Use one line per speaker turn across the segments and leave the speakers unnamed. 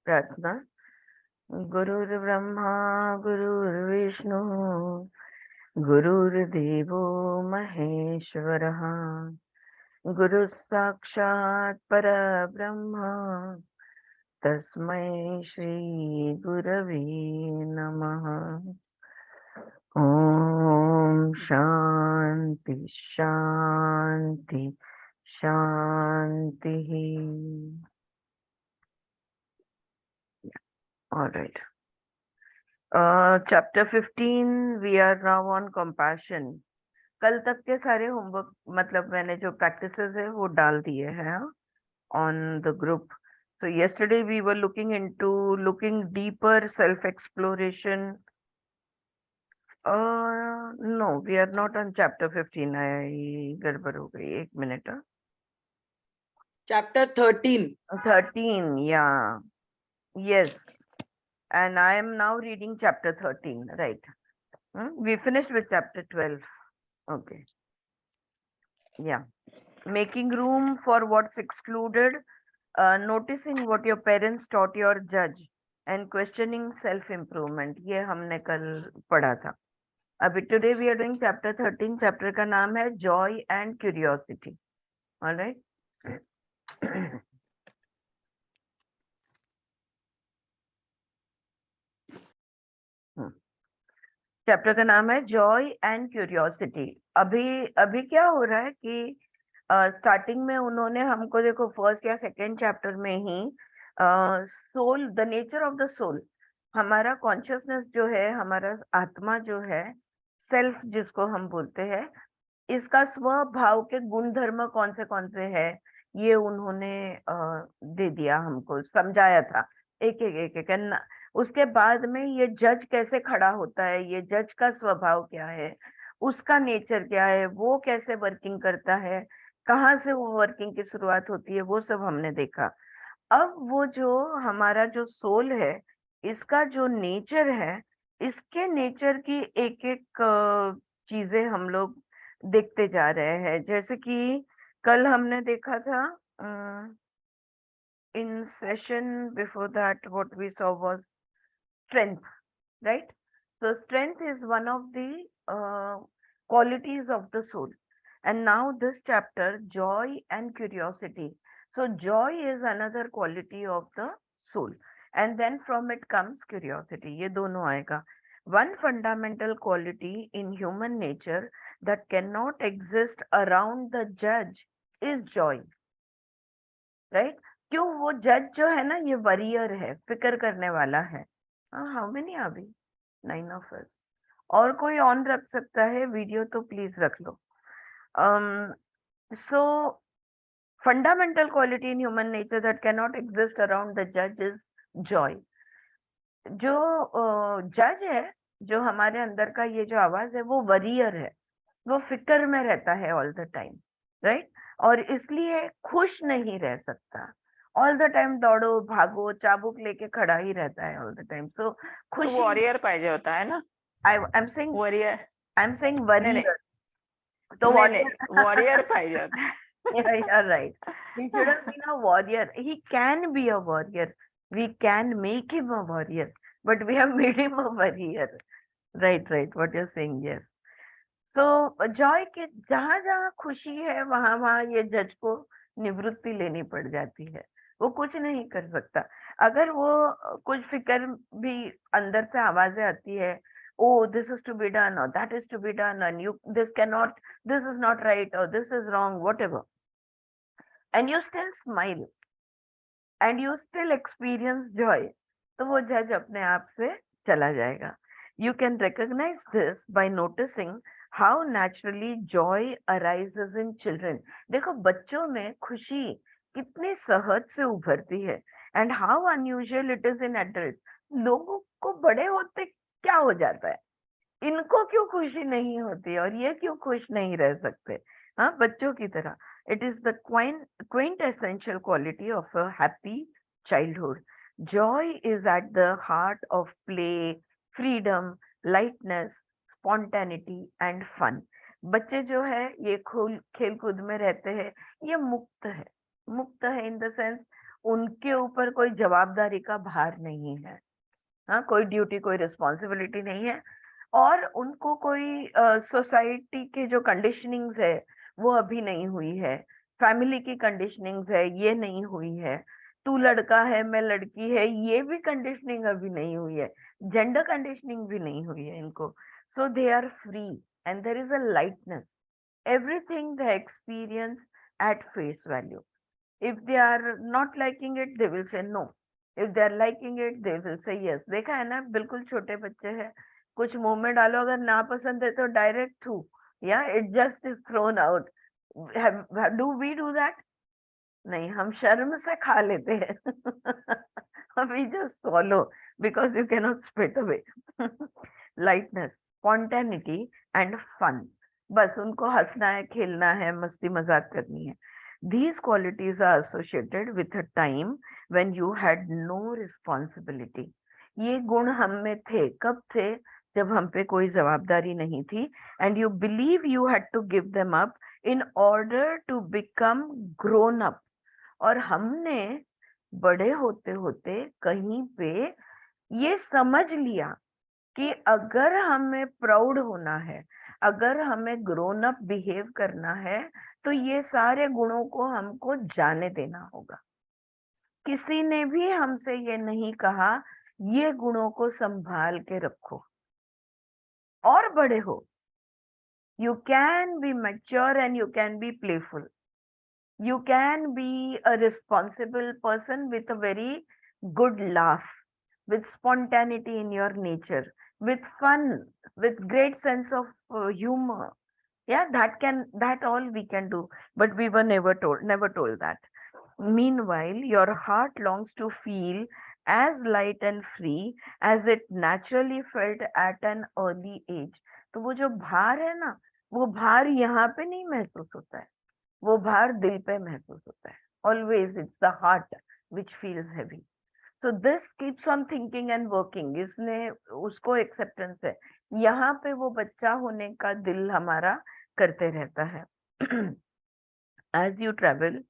प्रार्थना। गुरुर्ब्रह्मा गुरुर्विष्णु गुरुर्देवो महेश्वरः गुरु साक्षात् परब्रह्म तस्मै श्री गुरवे नमः। ओम शांति शांति शांति। All right. Chapter 15 we are now on compassion. कल तक के सारे होमवर्क मतलब मैंने जो प्रैक्टिसेस है वो डाल दिए हैं on the group. So yesterday we were looking into looking deeper self exploration. No, we are not on chapter 15. I गड़बड़ हो गई, एक minute.
Chapter 13.
13, yeah, yes. And I am now reading chapter 13, right? We finished with chapter 12. Okay. Yeah. Making room for what's excluded, noticing what your parents taught your judge, and questioning self-improvement. ये हमने कल पढ़ा था। अभी today we are doing chapter 13. Chapter का नाम है Joy and Curiosity. All right. Chapter का नाम है जॉय एंड क्यूरियोसिटी। अभी क्या हो रहा है कि स्टार्टिंग में उन्होंने हमको, देखो फर्स्ट या सेकंड चैप्टर में ही soul, the nature of the soul, हमारा कॉन्शियसनेस जो है, हमारा आत्मा जो है, सेल्फ जिसको हम बोलते हैं, इसका स्वभाव के गुण धर्म कौन से है, ये उन्होंने दे दिया, हमको समझाया था एक एक। उसके बाद में ये जज कैसे खड़ा होता है, ये जज का स्वभाव क्या है, उसका नेचर क्या है, वो कैसे वर्किंग करता है, कहाँ से वो वर्किंग की शुरुआत होती है, वो सब हमने देखा। अब वो जो हमारा जो सोल है, इसका जो नेचर है, इसके नेचर की एक एक चीजें हम लोग देखते जा रहे हैं। जैसे कि कल हमने देखा था, in session before that what we saw was strength, right? So strength is one of the qualities of the soul. And now this chapter, joy and curiosity. So joy is another quality of the soul. And then from it comes curiosity. ये दोनों आएगा. One fundamental quality in human nature that cannot exist around the judge is joy. Right? क्यों? वो जज जो है ना, ये वरियर है, फिक्र करने वाला है। How many are we? 9 of us. और कोई ऑन रख सकता है वीडियो तो प्लीज रख लो। So fundamental quality in human nature that can not exist around the जज इज जॉय। जो जज है, जो हमारे अंदर का ये जो आवाज है, वो वरियर है, वो फिक्र में रहता है ऑल द टाइम, राइट? और इसलिए खुश नहीं रह सकता, ऑल द टाइम दौड़ो भागो चाबुक लेके खड़ा ही रहता है ऑल द टाइम। सो खुश
वॉरियर पाहिजे होता है ना।
I am saying
warrior,
warrior, तो
वॉरियर पाहिजे होता है।
You're right. He should have been a warrior. He can be a warrior. We can make him a warrior, but we have made him a warrior. Right. What you're saying, yes. So joy के जहां जहां खुशी है, वहां वहां ये जज को निवृत्ति लेनी पड़ जाती है। वो कुछ नहीं कर सकता। अगर वो कुछ फिक्र भी अंदर से आवाजें आती है, oh this is to be done or that is to be done and you this cannot, this is not right or this is wrong, whatever, and you still smile and you still experience joy, तो वो जज अपने आप से चला जाएगा। You can recognize this by noticing how naturally joy arises in children. देखो बच्चों में खुशी कितनी सहज से उभरती है, and how unusual it is in adults. लोगों को बड़े होते क्या हो जाता है, इनको क्यों खुशी नहीं होती और ये क्यों खुश नहीं रह सकते? हाँ, बच्चों की तरह। It is the quintessential quality of a happy childhood. Joy is at the heart of play, freedom, lightness, spontaneity and fun. बच्चे जो है ये खेल कूद में रहते हैं, ये मुक्त है इन द सेंस उनके ऊपर कोई जवाबदारी का भार नहीं है, हाँ, कोई ड्यूटी कोई रिस्पॉन्सिबिलिटी नहीं है, और उनको कोई सोसाइटी के जो कंडीशनिंग्स है वो अभी नहीं हुई है, फैमिली की कंडीशनिंग्स है ये नहीं हुई है, तू लड़का है मैं लड़की है ये भी कंडीशनिंग अभी नहीं हुई है, जेंडर कंडीशनिंग भी नहीं हुई है इनको. So they are free and there is a lightness, everything they experience at face value. If they are not liking it, they will say no. If they are liking it, they will say yes. देखा है ना, बिल्कुल छोटे बच्चे हैं, कुछ मुंह में डालो अगर ना पसंद है तो डायरेक्ट थू, या it just is thrown out. Do we do that? नहीं, हम शर्म से खा लेते हैं. we just swallow because you cannot spit away. Lightness, spontaneity and fun. बस उनको हंसना है, खेलना है, मस्ती मजाक करनी है. These qualities are associated with a time when you had no responsibility. ये गुण हम में थे, कब थे? जब हम पे कोई जवाबदारी नहीं थी. And you believe you had to give them up in order to become grown up. और हमने बड़े होते होते कहीं पे ये समझ लिया कि अगर हमें प्राउड होना है, अगर हमें ग्रोन अप बिहेव करना है, तो ये सारे गुणों को हमको जाने देना होगा. किसी ने भी हमसे ये नहीं कहा ये गुणों को संभाल के रखो और बड़े हो. You can be mature and you can be playful. You can be a responsible person with a very good laugh, with spontaneity in your nature, with fun, with great sense of humor. Yeah, that all we can do, but we were never told that. Meanwhile, your heart longs to feel as light and free as it naturally felt at an early age. तो वो जो भार है ना, वो भार यहाँ पे नहीं महसूस होता है, वो भार दिल पे महसूस होता है. Always it's the heart which feels heavy. So this keeps on thinking and working. इसने उसको एक्सेप्टेंस है, यहाँ पे वो बच्चा होने का दिल हमारा करते रहता है. As you travel,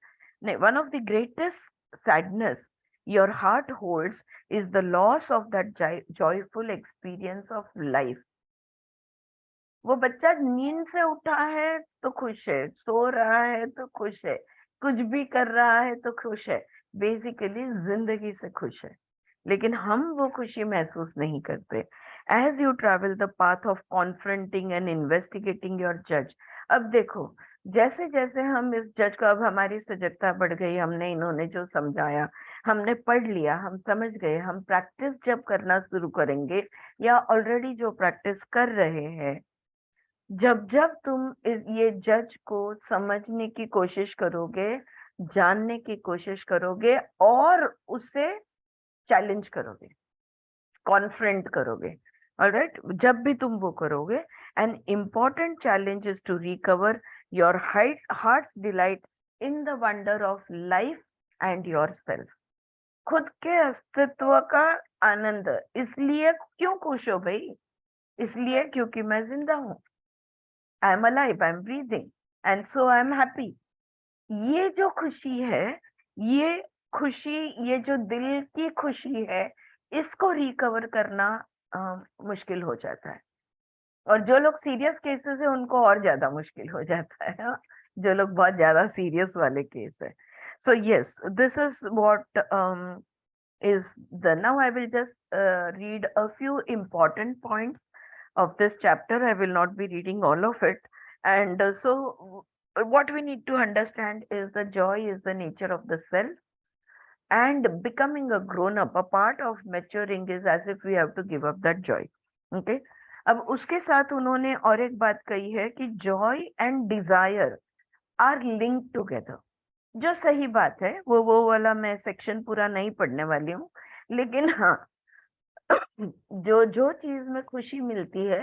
one of the greatest sadness your heart holds is the loss of that joyful experience of life. वो बच्चा नींद से उठा है तो खुश है, सो रहा है तो खुश है, कुछ भी कर रहा है तो खुश है, बेसिकली जिंदगी से खुश है, लेकिन हम वो खुशी महसूस नहीं करते. As you travel the path of confronting and investigating your जज. अब देखो, जैसे जैसे हम इस जज को, अब हमारी सजगता बढ़ गई, हमने इन्होंने जो समझाया हमने पढ़ लिया, हम समझ गए, हम प्रैक्टिस जब करना शुरू करेंगे या ऑलरेडी जो प्रैक्टिस कर रहे हैं, जब जब तुम ये जज को समझने की कोशिश करोगे, जानने की कोशिश करोगे और उसे चैलेंज करोगे, कॉन्फ्रंट करोगे, ऑलराइट, जब भी तुम वो करोगे, an important challenge is to recover your heart's delight in the wonder of life and yourself. खुद के अस्तित्व का आनंद. इसलिए क्यों खुश हो भाई? इसलिए क्योंकि मैं जिंदा हूँ. I am alive, I am breathing, and so I am happy. ये जो खुशी है, ये खुशी, ये जो दिल की खुशी है, इसको रिकवर करना मुश्किल हो जाता है. और जो लोग सीरियस केसेस है उनको और ज्यादा मुश्किल हो जाता है, हाँ? जो लोग बहुत ज्यादा सीरियस वाले केस है. So yes, this is what is now I will just read a few important points of this chapter. I will not be reading all of it. And so what we need to understand is the joy is the nature of the self, and becoming a grown up, a part of maturing is as if we have to give up that joy. Okay. अब उसके साथ उन्होंने और एक बात कही है कि joy and desire are linked together. जो सही बात है, वो वाला मैं सेक्शन पूरा नहीं पढ़ने वाली हूँ, लेकिन हाँ, जो जो चीज में खुशी मिलती है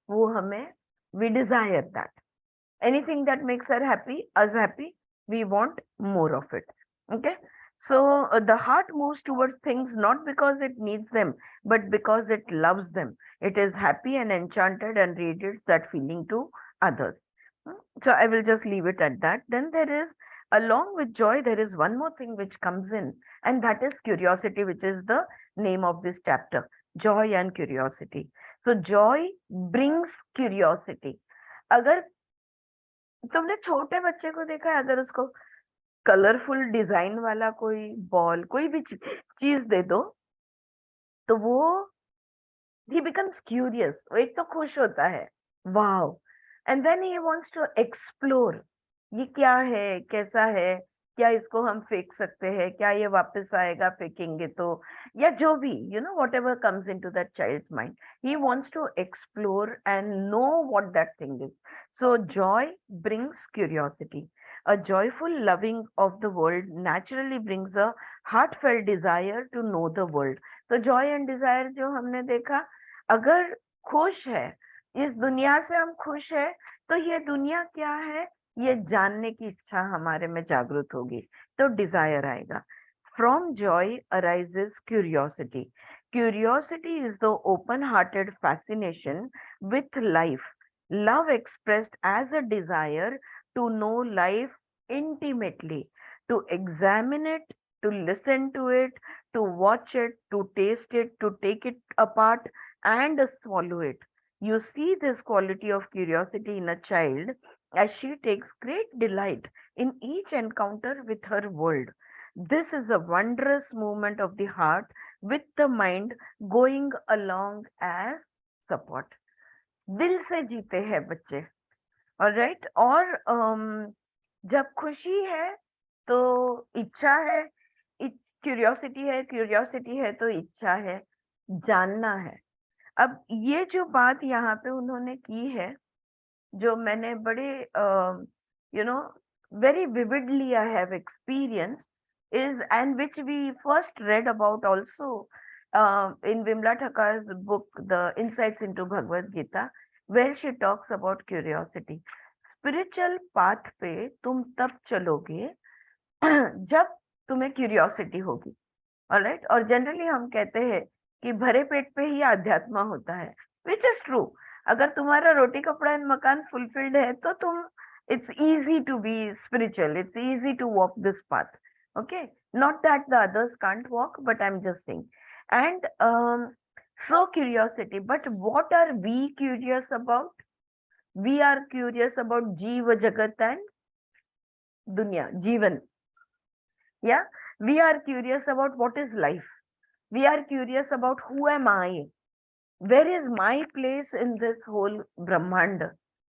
वो हमें, we desire that. Anything that makes us happy, we want more of it. Okay. So the heart moves towards things not because it needs them, but because it loves them. It is happy and enchanted and radiates that feeling to others. So I will just leave it at that. Then there is along with joy there is one more thing which comes in, and that is curiosity, which is the name of this chapter, joy and curiosity. So joy brings curiosity. अगर तुमने छोटे बच्चे को देखा है, अगर उसको colourful design वाला कोई बॉल, कोई भी चीज दे दो, तो वो he becomes curious, वो एक तो खुश होता है, wow, and then he wants to explore, ये क्या है, कैसा है, क्या इसको हम फेंक सकते हैं, क्या ये वापस आएगा फेंकेंगे तो, या जो भी, you know, whatever comes into that child's mind, he wants to explore and know what that thing is. So joy brings curiosity. A joyful loving of the world naturally brings a heartfelt desire to know the world. तो Joy and desire जो हमने देखा, अगर खुश है, इस दुनिया से हम खुश है, तो ये दुनिया क्या है ये जानने की इच्छा हमारे में जागृत होगी, तो डिजायर आएगा. From joy arises curiosity. Curiosity is the open hearted fascination with life, love expressed as a desire to know life intimately, to examine it, to listen to it, to watch it, to taste it, to take it apart and swallow it. You see this quality of curiosity in a child as she takes great delight in each encounter with her world. This is a wondrous movement of the heart with the mind going along as support. दिल से जीते हैं बच्चे, alright. और जब खुशी है तो इच्छा है, क्यूरियोसिटी है तो इच्छा है, जानना है. अब ये जो बात यहाँ पे उन्होंने की है, जो मैंने बड़े you know very vividly I have experienced, is, and which we first read about also in Vimla Thakur's book The Insights into Bhagavad Gita, where she talks about curiosity. Spiritual path पे तुम तब चलोगे जब तुम्हें curiosity होगी, alright. और generally हम कहते हैं कि भरे पेट पे ही अध्यात्म होता है, विच इज ट्रू. अगर तुम्हारा रोटी कपड़ा एंड मकान फुलफिल्ड है तो तुम, it's easy to be spiritual, it's easy to walk this path. Okay, not that the others can't walk, but I'm just saying. And so curiosity, but what are we curious about? We are curious about Jiva Jagat and Dunya, Jivan. Yeah, we are curious about what is life. We are curious about who am I? Where is my place in this whole Brahmand?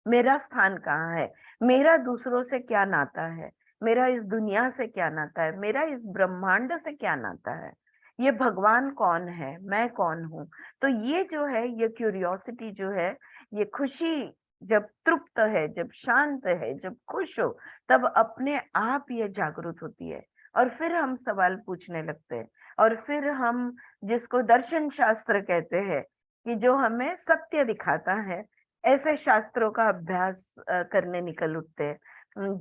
मेरा स्थान कहाँ है, मेरा दूसरों से क्या नाता है, मेरा इस दुनिया से क्या नाता है, मेरा इस ब्रह्मांड से क्या नाता है, ये भगवान कौन है, मैं कौन हूँ. तो ये जो है, ये क्यूरियोसिटी जो है, ये खुशी जब तृप्त है, जब शांत है, जब खुश हो, तब अपने आप ये जागृत होती है. और फिर हम सवाल पूछने लगते हैं, और फिर हम, जिसको दर्शन शास्त्र कहते हैं, कि जो हमें सत्य दिखाता है, ऐसे शास्त्रों का अभ्यास करने निकल उठते हैं.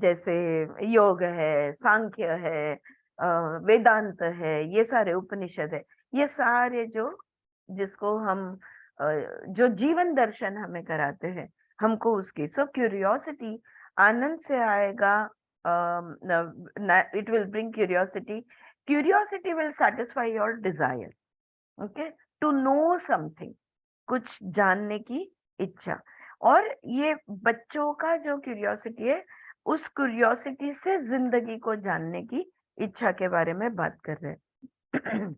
जैसे योग है, सांख्य है, वेदांत है, ये सारे उपनिषद है, ये सारे जो, जिसको हम जो जीवन दर्शन हमें कराते हैं, हमको उसकी. सो क्यूरियोसिटी आनंद से आएगा. It will bring curiosity. Curiosity will satisfy your desire, okay, to know something, कुछ जानने की इच्छा. और ये बच्चों का जो क्यूरियोसिटी है, उस क्यूरियोसिटी से जिंदगी को जानने की इच्छा के बारे में बात कर रहे हैं.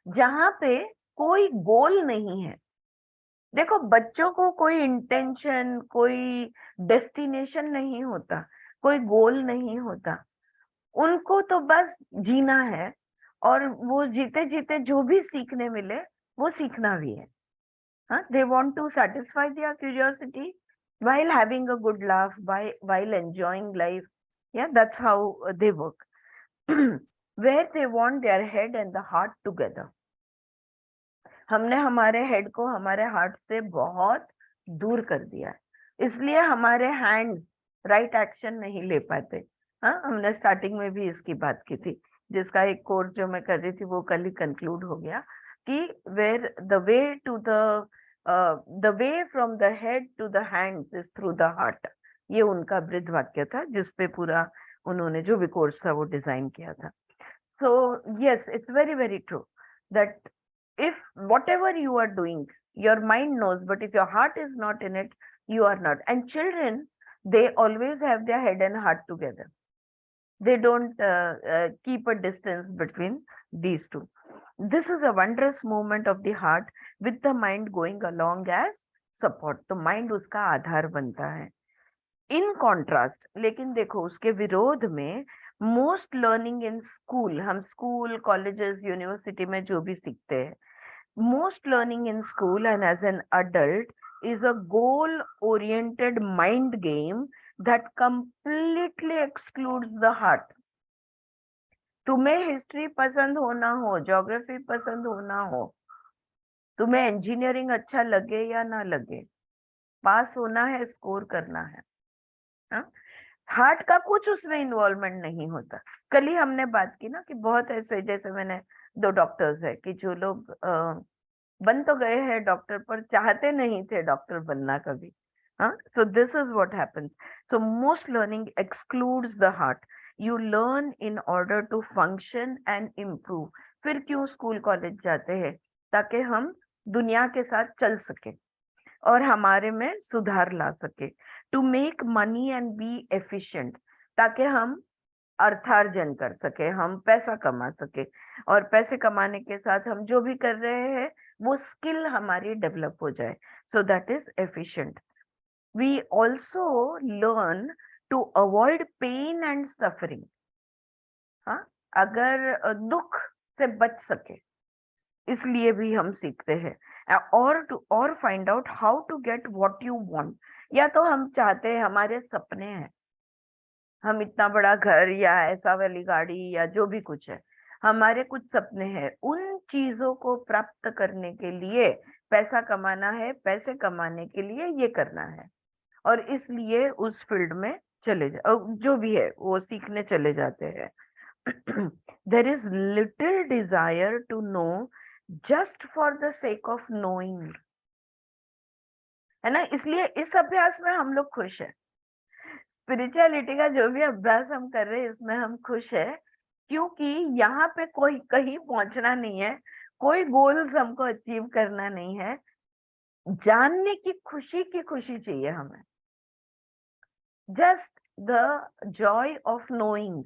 जहां पे कोई गोल नहीं है. देखो, बच्चों को कोई इंटेंशन, कोई डेस्टिनेशन नहीं होता, कोई गोल नहीं होता. उनको तो बस जीना है, और वो जीते जीते जो भी सीखने मिले वो सीखना भी है. They want to satisfy their curiosity while having a good laugh, while enjoying life. Yeah, that's how they work. Where they want their head and the heart together. हमने हमारे हेड को हमारे हार्ट से बहुत दूर कर दिया है, इसलिए हमारे हैंड्स राइट एक्शन नहीं ले पाते. हाँ, हमने स्टार्टिंग में भी इसकी बात की थी, जिसका एक कोर्स जो मैं कर रही थी वो कल ही कंक्लूड हो गया, कि where the way to the way from the head to the hands is through the heart. ये उनका वृद्ध वाक्य था, जिसपे पूरा उन्होंने जो भी कोर्स था वो डिजाइन किया था. So yes, it's very, very true that if whatever you are doing, your mind knows, but if your heart is not in it, you are not. And children, they always have their head and heart together. They don't keep a distance between these two. This is a wondrous movement of the heart with the mind going along as support. तो mind उसका आधार बनता है. In contrast, लेकिन देखो उसके विरोध में, most learning in school, हम स्कूल कॉलेजेस यूनिवर्सिटी में जो भी सीखते हैं, most learning in school and as an adult is a goal oriented mind game that completely excludes the heart. तुम्हें हिस्ट्री पसंद हो ना हो, ज्योग्राफी पसंद हो ना हो, तुम्हें इंजीनियरिंग अच्छा लगे या ना लगे, पास होना है, स्कोर करना है. हार्ट का कुछ उसमें इन्वॉल्वमेंट नहीं होता. कल ही हमने बात की ना कि बहुत ऐसे, जैसे मैंने 2 डॉक्टर्स है कि जो लोग बन तो गए हैं डॉक्टर पर चाहते नहीं थे डॉक्टर बनना कभी. हाँ, so this is what happens. So most learning excludes the heart. You learn in order to function and improve. फिर क्यों स्कूल कॉलेज जाते हैं? ताकि हम दुनिया के साथ चल सके और हमारे में सुधार ला सके. To make money and be efficient, ताकि हम अर्थार्जन कर सके, हम पैसा कमा सके, और पैसे कमाने के साथ हम जो भी कर रहे हैं वो स्किल हमारी डेवलप हो जाए. So that is efficient. We also learn to avoid pain and suffering. हाँ, अगर दुख से बच सके इसलिए भी हम सीखते हैं. और find out how to get what you want. या तो हम चाहते हैं, हमारे सपने हैं, हम इतना बड़ा घर या ऐसा वाली गाड़ी या जो भी कुछ है, हमारे कुछ सपने हैं. उन चीजों को प्राप्त करने के लिए पैसा कमाना है, पैसे कमाने के लिए ये करना है, और इसलिए उस फील्ड में चले जा, जो भी है वो सीखने चले जाते हैं. there is little desire to know just for the sake of knowing, है ना. इसलिए इस अभ्यास में हम लोग खुश हैं. स्पिरिचुअलिटी का जो भी अभ्यास हम कर रहे हैं इसमें हम खुश है, क्योंकि यहाँ पे कोई कहीं पहुंचना नहीं है, कोई गोल्स हमको अचीव करना नहीं है. जानने की खुशी चाहिए हमें. Just the Joy of knowing,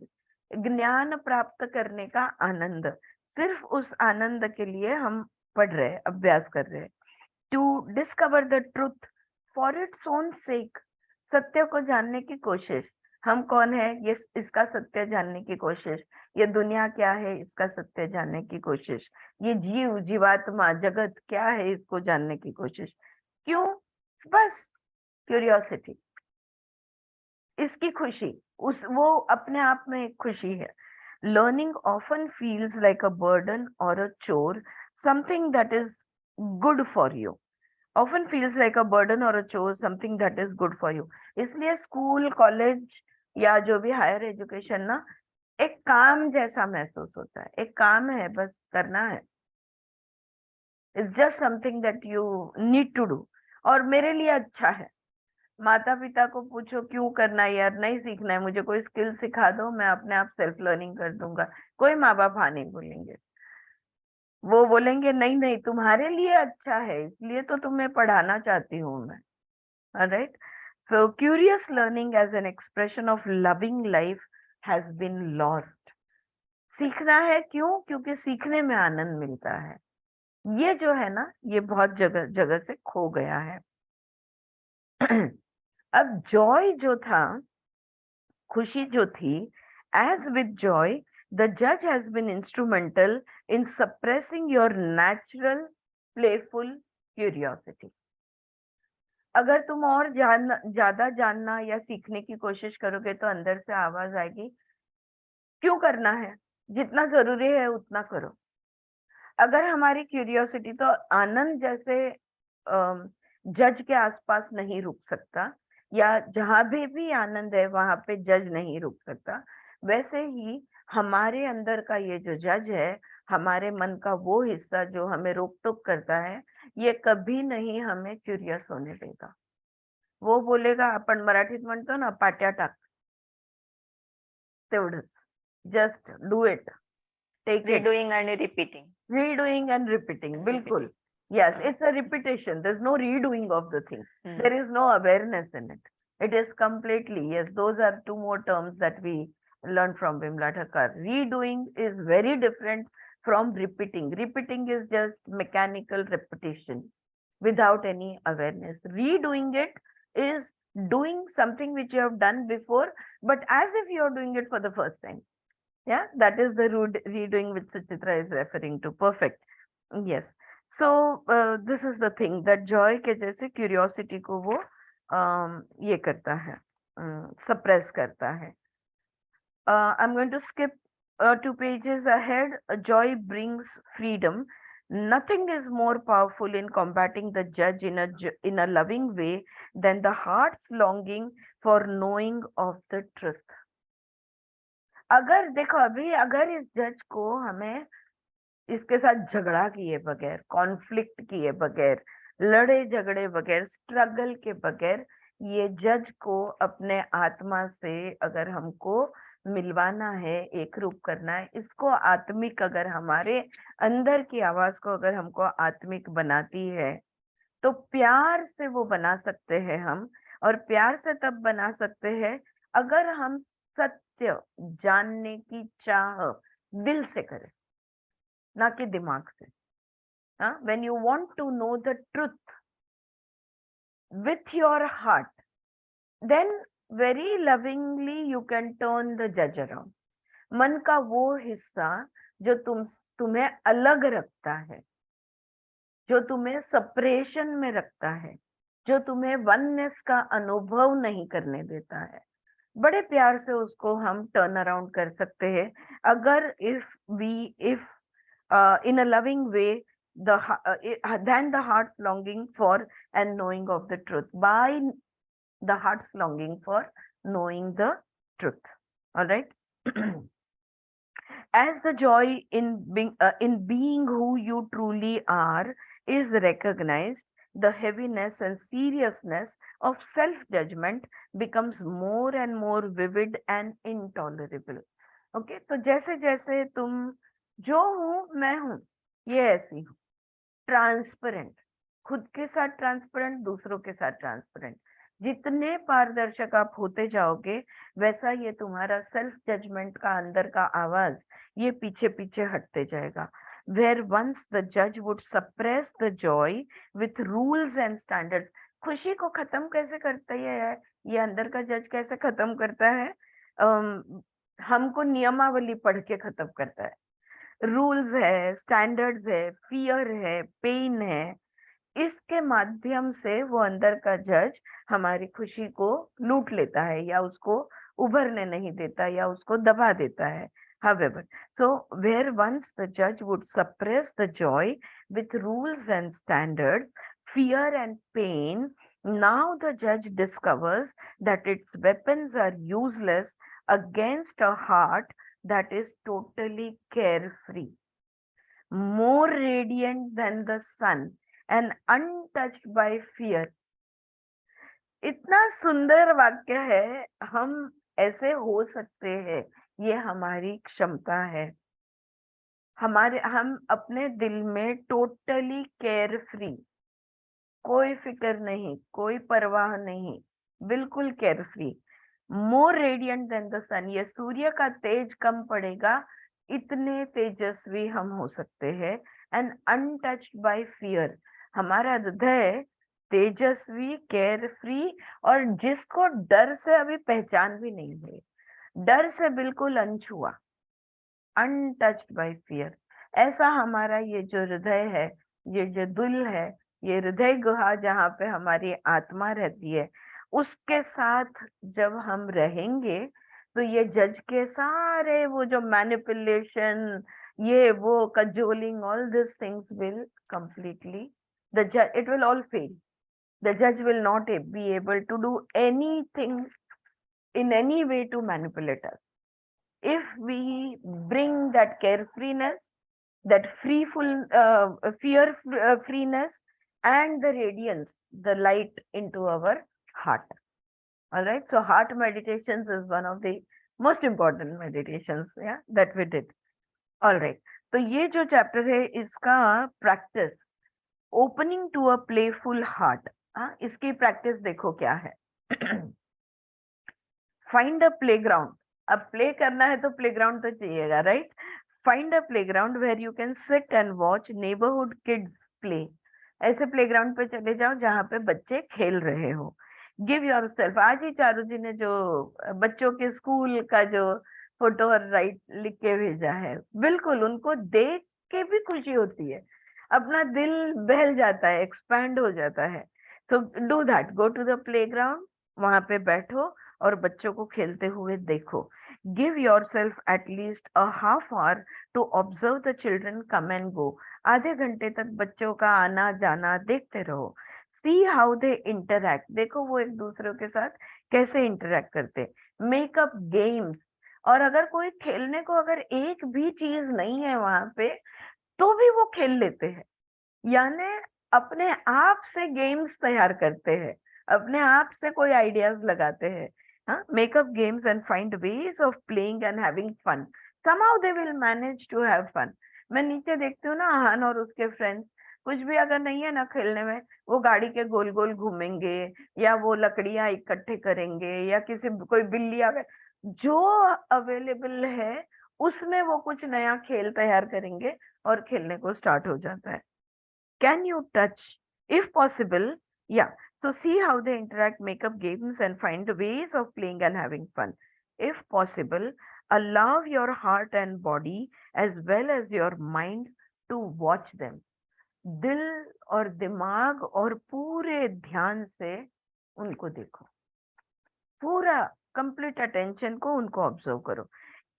ज्ञान प्राप्त करने का आनंद. सिर्फ उस आनंद के लिए हम पढ़ रहे हैं, अभ्यास कर रहे हैं. To discover the truth for its own sake, सत्य को जानने की कोशिश. हम कौन है, ये इसका सत्य जानने की कोशिश. ये दुनिया क्या है, इसका सत्य जानने की कोशिश. ये जीव, जीवात्मा, जगत क्या है, इसको जानने की कोशिश. क्यों? बस क्यूरियोसिटी, इसकी खुशी, वो अपने आप में एक खुशी है. Learning often feels like a burden और अ चोर, something that is good for you. Often feels like a burden और अ चोर, something that is good for you. इसलिए स्कूल कॉलेज या जो भी हायर एजुकेशन ना, एक काम जैसा महसूस होता है. एक काम है, बस करना है. It's just something that you need to do. और मेरे लिए अच्छा है. माता पिता को पूछो क्यों करना है यार, नहीं सीखना है मुझे, कोई स्किल सिखा दो, मैं अपने आप सेल्फ लर्निंग कर दूंगा. कोई माँ बाप हाँ नहीं बोलेंगे. वो बोलेंगे नहीं नहीं, तुम्हारे लिए अच्छा है इसलिए तो तुम्हें पढ़ाना चाहती हूँ मैं. Alright. So curious learning as an expression of loving life has been lost. सीखना है क्यों? क्योंकि सीखने में आनंद मिलता है. ये जो है ना, ये बहुत जगह जगह से खो गया है. अब जॉय जो था, खुशी जो थी, as with joy the judge has been instrumental in suppressing your natural playful curiosity. अगर तुम और ज्यादा जानना या सीखने की कोशिश करोगे तो अंदर से आवाज आएगी, क्यों करना है, जितना जरूरी है उतना करो. अगर हमारी क्यूरियोसिटी, तो आनंद जैसे जज के आसपास नहीं रुक सकता, या जहां भी आनंद है वहां पे जज नहीं रुक सकता, वैसे ही हमारे अंदर का ये जो जज है, हमारे मन का वो हिस्सा जो हमें रोक टोक करता है, ये कभी नहीं हमें क्यूरियस होने देगा. वो बोलेगा, आपण मराठीत म्हणतो ना, पाट्या टाक. तेवढंच. Just do it. Take it.
Redoing and repeating.
Redoing and repeating. Bilkul. Yes, it's a repetition. There's no redoing of the thing. There is no awareness in it. It is completely, yes, those are two more terms that we learned from Vimla Thakkar. Redoing is very different from repeating. Repeating is just mechanical repetition without any awareness. Redoing it is doing something which you have done before, but as if you are doing it for the first time. Yeah, that is the redoing which Suchitra is referring to. Perfect. Yes. So this is the thing that joy के जैसे curiosity को वो ये करता है, suppress करता है. I'm going to skip 2 pages ahead. Joy brings freedom. Nothing is more powerful in combating the judge in a loving way than the heart's longing for knowing of the truth. अगर देखो अभी अगर इस जज को हमें इसके साथ झगड़ा किए बगैर, कॉन्फ्लिक्ट किए बगैर, लड़े झगड़े बगैर, स्ट्रगल के बगैर ये जज को अपने आत्मा से अगर हमको मिलवाना है, एक रूप करना है, इसको आत्मिक, अगर हमारे अंदर की आवाज को अगर हमको आत्मिक बनाती है तो प्यार से वो बना सकते हैं हम. और प्यार से तब बना सकते हैं अगर हम सत्य जानने की चाह दिल से करें, ना कि दिमाग से. हाँ, when you want to know the truth with your heart, then very lovingly you can turn the judge around. मन का वो हिस्सा जो तुम्हें अलग रखता है, जो तुम्हें सेपरेशन में रखता है, जो तुम्हें वननेस का अनुभव नहीं करने देता है, बड़े प्यार से उसको हम टर्न अराउंड कर सकते हैं अगर if in a loving way than the heart's longing for and knowing of the truth, by the heart's longing for knowing the truth. All right. As the joy in being who you truly are is recognized, the heaviness and seriousness of self-judgment becomes more and more vivid and intolerable. Okay, तो जैसे जैसे तुम जो हूं मैं हूं, ये ऐसी हूं, ट्रांसपेरेंट, खुद के साथ ट्रांसपेरेंट, दूसरों के साथ ट्रांसपेरेंट, जितने पारदर्शक आप होते जाओगे वैसा ये तुम्हारा सेल्फ जजमेंट का अंदर का आवाज ये पीछे पीछे हटते जाएगा. Where once the judge would suppress the joy with rules and standards. खुशी को खत्म कैसे करता है ये अंदर का जज कैसे खत्म करता है? हमको नियमावली पढ़ के खत्म करता है. रूल्स है, स्टैंडर्ड्स है, फियर है, पेन है, इसके माध्यम से वो अंदर का जज हमारी खुशी को लूट लेता है या उसको उभरने नहीं देता या उसको दबा देता है. However, so where once the judge would suppress the joy with rules and standards, fear and pain, now the judge discovers that its weapons are useless against a heart that is totally carefree, more radiant than the sun and untouched by fear. इतना सुंदर वाक्य है, हम ऐसे हो सकते हैं, ये हमारी क्षमता है. हम अपने दिल में टोटली केयर फ्री, कोई फिक्र नहीं, कोई परवाह नहीं, बिल्कुल care free. More radiant than the sun, ये सूर्य का तेज कम पड़ेगा, इतने तेजस्वी हम हो सकते हैं. एंड अनटच्ड बाय फियर, हमारा हृदय तेजस्वी, केयर फ्री, और जिसको डर से अभी पहचान भी नहीं हुई, डर से बिल्कुल अनछुआ, अनटच्ड बाय फियर. ऐसा हमारा ये जो हृदय है, ये जो दिल है, ये हृदय गुहा जहाँ पे हमारी आत्मा रहती है, उसके साथ जब हम रहेंगे तो ये जज के सारे वो जो मैनिपुलेशन, ये वो cajoling, all these things will completely, the judge, it will all fail. The judge will not be able to do anything in any way to manipulate us. If we bring that carefreeness, that fear-freeness and the radiance, the light into our heart. All right. So heart meditations is one of the most important meditations या that we did. Alright, तो ये जो chapter है इसका practice opening to a playful heart. हाँ, इसकी practice देखो क्या है. Find a playground. अब प्ले करना है तो प्लेग्राउंड तो चाहिएगा, right? Find a playground where you can sit and watch neighbourhood kids play. ऐसे प्लेग्राउंड पे चले जाओ जहाँ पे बच्चे खेल रहे हो. Give yourself. आज ही चारू जी ने जो बच्चों के स्कूल का जो फोटो और राइट लिख के भेजा है, बिल्कुल उनको देख के भी खुशी होती है, अपना दिल बहल जाता है, एक्सपैंड हो जाता है. तो do that, go to the playground, वहां पे बैठो और बच्चों को खेलते हुए देखो. Give yourself at least a half hour to observe the children come and go. आधे घंटे तक बच्चों का आना जाना देखते रहो. See how they interact. देखो वो एक दूसरे के साथ कैसे इंटरैक्ट करते. Make up games. और अगर कोई खेलने को अगर एक भी चीज नहीं है वहां पे, तो भी वो खेल लेते हैं. यानी अपने आप से गेम्स तैयार करते हैं, अपने आप से कोई आइडियाज लगाते हैं. हाँ, make up games and find ways of playing and having fun. somehow they will manage to have fun. मैं नीचे देखती हूँ ना, आहान और उसके फ्रेंड्स, कुछ भी अगर नहीं है ना खेलने में, वो गाड़ी के गोल गोल घूमेंगे, या वो लकड़ियां इकट्ठे करेंगे, या किसी कोई बिल्ली अगर जो अवेलेबल है उसमें वो कुछ नया खेल तैयार करेंगे और खेलने को स्टार्ट हो जाता है. Can you touch? If possible, yeah. So see how they interact, make up games, and find ways of playing and having fun. If possible, allow your heart and body as well as your mind to watch them. दिल और दिमाग और पूरे ध्यान से उनको देखो, पूरा कंप्लीट अटेंशन को उनको ऑब्जर्व करो.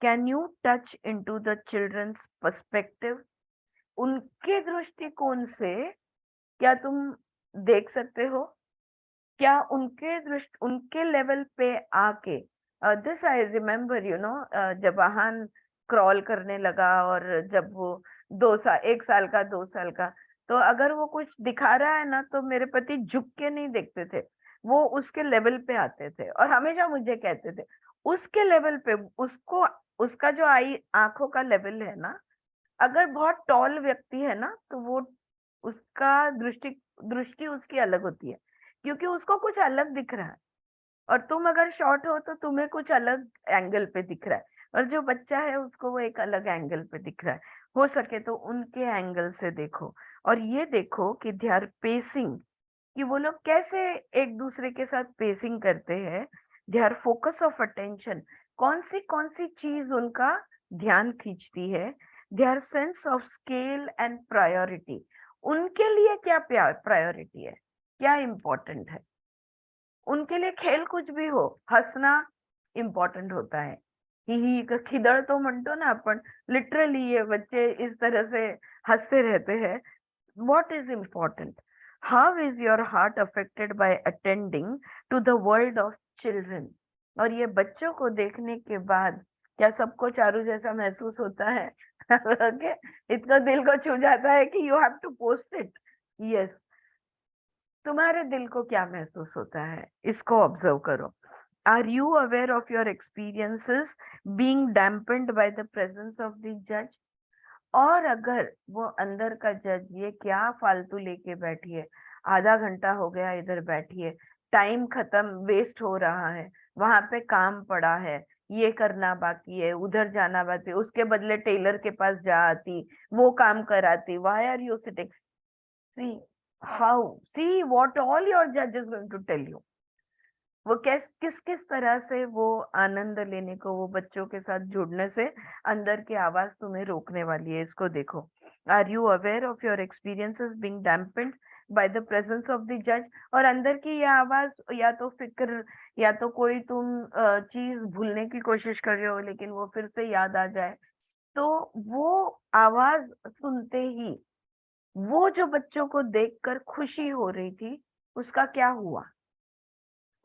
Can you touch into the children's perspective. उनके दृष्टिकोण से क्या तुम देख सकते हो? क्या उनके लेवल पे आके, दिस आई रिमेम्बर जब आहान क्रॉल करने लगा, और जब वो 2 साल, 1 साल का, 2 साल का, तो अगर वो कुछ दिखा रहा है ना तो मेरे पति झुक के नहीं देखते थे, वो उसके लेवल पे आते थे और हमेशा मुझे कहते थे उसके लेवल पे. उसको, उसका जो आई आंखों का लेवल है ना, अगर बहुत टॉल व्यक्ति है ना तो वो, उसका दृष्टि दृष्टि उसकी अलग होती है, क्योंकि उसको कुछ अलग दिख रहा है. और तुम अगर शॉर्ट हो तो तुम्हें कुछ अलग एंगल पे दिख रहा है, और जो बच्चा है उसको वो एक अलग एंगल पे दिख रहा है. हो सके तो उनके एंगल से देखो, और ये देखो कि दे आर पेसिंग, कि वो लोग कैसे एक दूसरे के साथ पेसिंग करते हैं. Their focus of attention. कौन सी चीज उनका ध्यान खींचती है. Their sense of scale and priority. उनके लिए क्या प्रायोरिटी है, क्या इम्पोर्टेंट है. उनके लिए खेल कुछ भी हो, हंसना इम्पॉर्टंट होता है. ही खिदळ तो म्हणतो ना आपण, लिटरली ये बच्चे इस तरह से हंसते रहते हैं. what is important? How is your heart affected by attending to the world of children? और ये बच्चों को देखने के बाद क्या सबको चारू जैसा महसूस होता है? ओके, इतना दिल को छू जाता है कि you have to post it. Yes, तुम्हारे दिल को क्या महसूस होता है, इसको ऑब्जर्व करो. Are you aware of your experiences being dampened by the presence of the जज. और अगर वो अंदर का जज ये क्या फालतू लेके बैठी है, आधा घंटा हो गया इधर बैठी है, टाइम खत्म, वेस्ट हो रहा है, वहां पे काम पड़ा है, ये करना बाकी है, उधर जाना बाकी है, उसके बदले टेलर के पास जा आती, वो काम कराती. Why are you sitting? See how, see what all your जज is going to tell you. वो किस किस तरह से वो आनंद लेने को, वो बच्चों के साथ जुड़ने से अंदर की आवाज तुम्हें रोकने वाली है. इसको देखो. Are you aware of your experiences being dampened by the presence of the जज. और अंदर की ये आवाज, या तो फिक्र, या तो कोई तुम चीज भूलने की कोशिश कर रहे हो लेकिन वो फिर से याद आ जाए, तो वो आवाज सुनते ही वो जो बच्चों को देखकर खुशी हो रही थी, उसका क्या हुआ,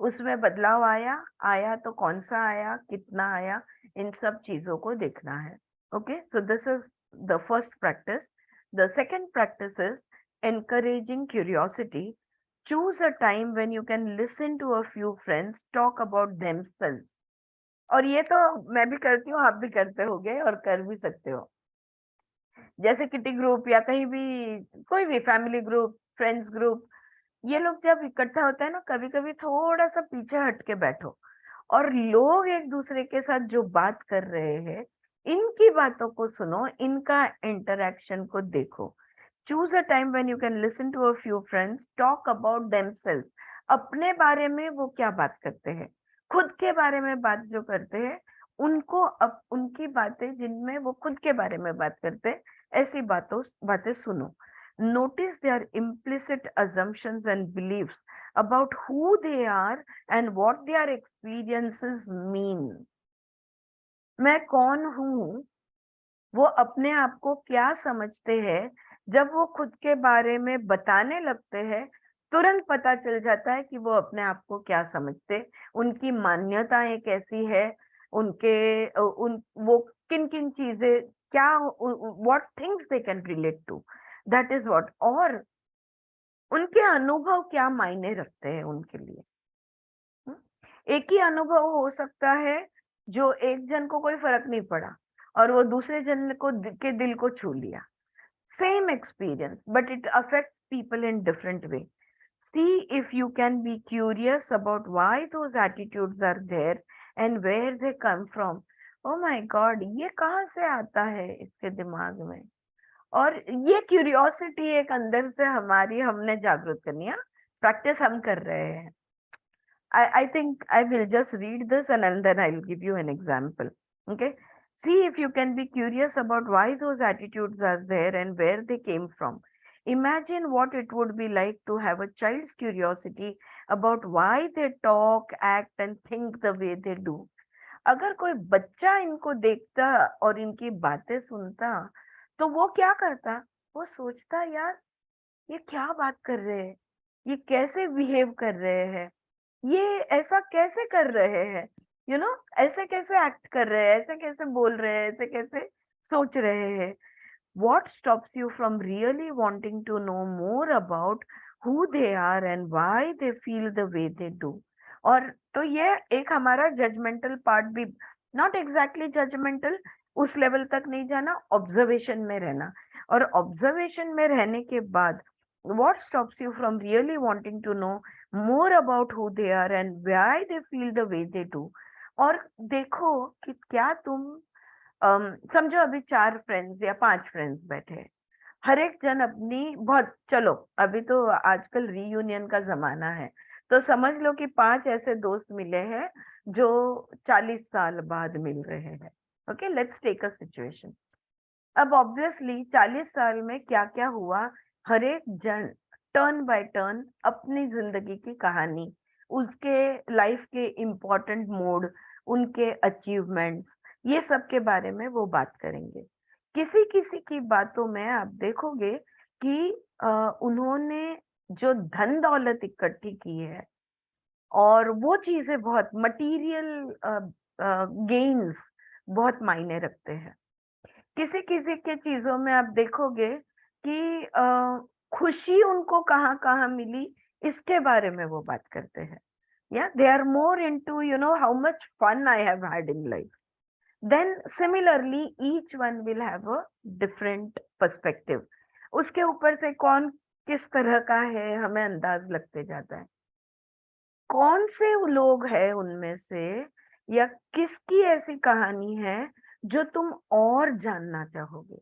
उसमें बदलाव आया, आया तो कौन सा आया, कितना आया, इन सब चीजों को देखना है. Okay, so this is the first practice. The second practice is encouraging curiosity. Choose a time when you can listen to a few friends talk about themselves. और ये तो मैं भी करती हूँ, आप भी करते होगे और कर भी सकते हो। जैसे किटी ग्रुप या कहीं भी कोई भी फैमिली ग्रुप, फ्रेंड्स ग्रुप, ये लोग जब इकट्ठा होता है ना, कभी कभी थोड़ा सा पीछे हट के बैठो और लोग एक दूसरे के साथ जो बात कर रहे हैं, इनकी बातों को सुनो, इनका इंटरेक्शन को देखो। Choose a time when you can listen to a few friends talk about themselves. अपने बारे में वो क्या बात करते हैं, खुद के बारे में बात जो करते हैं, उनको उनकी बातें जिनमें वो खुद के बारे में बात करते हैं, ऐसी बातें सुनो। Notice their implicit assumptions and beliefs about who they are and what their experiences mean. मैं कौन हूँ, वो अपने आप को क्या समझते हैं, जब वो खुद के बारे में बताने लगते हैं, तुरंत पता चल जाता है कि वो अपने आप को क्या समझते, उनकी मान्यताएं कैसी है, उनके उन वो किन किन चीजें, क्या, what things they can relate to, that is what. और उनके अनुभव क्या मायने रखते हैं उनके लिए। हम्म? एक ही अनुभव हो सकता है जो एक जन को कोई फर्क नहीं पड़ा और वो दूसरे जन को के दिल को छू लिया। Same experience but it affects people in different way. See if you can be curious about why those attitudes are there and where they come from. Oh my God, ये कहाँ से आता है इसके दिमाग में। और ये क्यूरियोसिटी एक अंदर से हमारी, हमने जागृत करनी है। प्रैक्टिस हम कर रहे हैं। I think I will just read this and then I'll give you an example. Okay. See if you can be curious about why those attitudes are there and where they came from. Imagine what it would be like to have a child's curiosity about why they talk, act and think the way they do. अगर कोई बच्चा इनको देखता और इनकी बातें सुनता, तो वो क्या करता? वो सोचता, यार ये क्या बात कर रहे हैं, ये कैसे बिहेव कर रहे हैं, ये ऐसा कैसे कर रहे हैं, ऐसे कैसे एक्ट कर रहे हैं, ऐसे कैसे बोल रहे हैं, ऐसे कैसे सोच रहे हैं। What stops you from really wanting to know more about who they are and why they feel the way they do? और तो ये एक हमारा जजमेंटल पार्ट भी, नॉट एग्जैक्टली जजमेंटल, उस लेवल तक नहीं जाना, ऑब्जर्वेशन में रहना। और ऑब्जर्वेशन में रहने के बाद what stops you from really wanting to know more about who they are and why they feel the way they do? और देखो कि क्या तुम समझो अभी 4 फ्रेंड्स या 5 फ्रेंड्स बैठे हैं, हर एक जन अपनी बहुत, चलो अभी तो आजकल रीयूनियन का जमाना है, तो समझ लो कि 5 ऐसे दोस्त मिले हैं जो 40 साल बाद मिल रहे हैं। Okay, let's take a situation. अब ऑब्वियसली 40 साल में क्या क्या हुआ, हर एक जन टर्न बाय टर्न अपनी जिंदगी की कहानी, उसके लाइफ के इम्पोर्टेंट मोड, उनके अचीवमेंट्स, ये सब के बारे में वो बात करेंगे। किसी किसी की बातों में आप देखोगे कि उन्होंने जो धन दौलत इकट्ठी की है और वो चीजें बहुत मटेरियल गेन्स बहुत मायने रखते हैं। किसी किसी के चीजों में आप देखोगे कि खुशी उनको कहाँ कहाँ मिली, इसके बारे में वो बात करते हैं। या they are more into how much fun I have had in life. Then similarly each one will have a different perspective. उसके ऊपर से कौन किस तरह का है हमें अंदाज लगते जाता है। कौन से लोग हैं उनमें से, या किसकी ऐसी कहानी है जो तुम और जानना चाहोगे,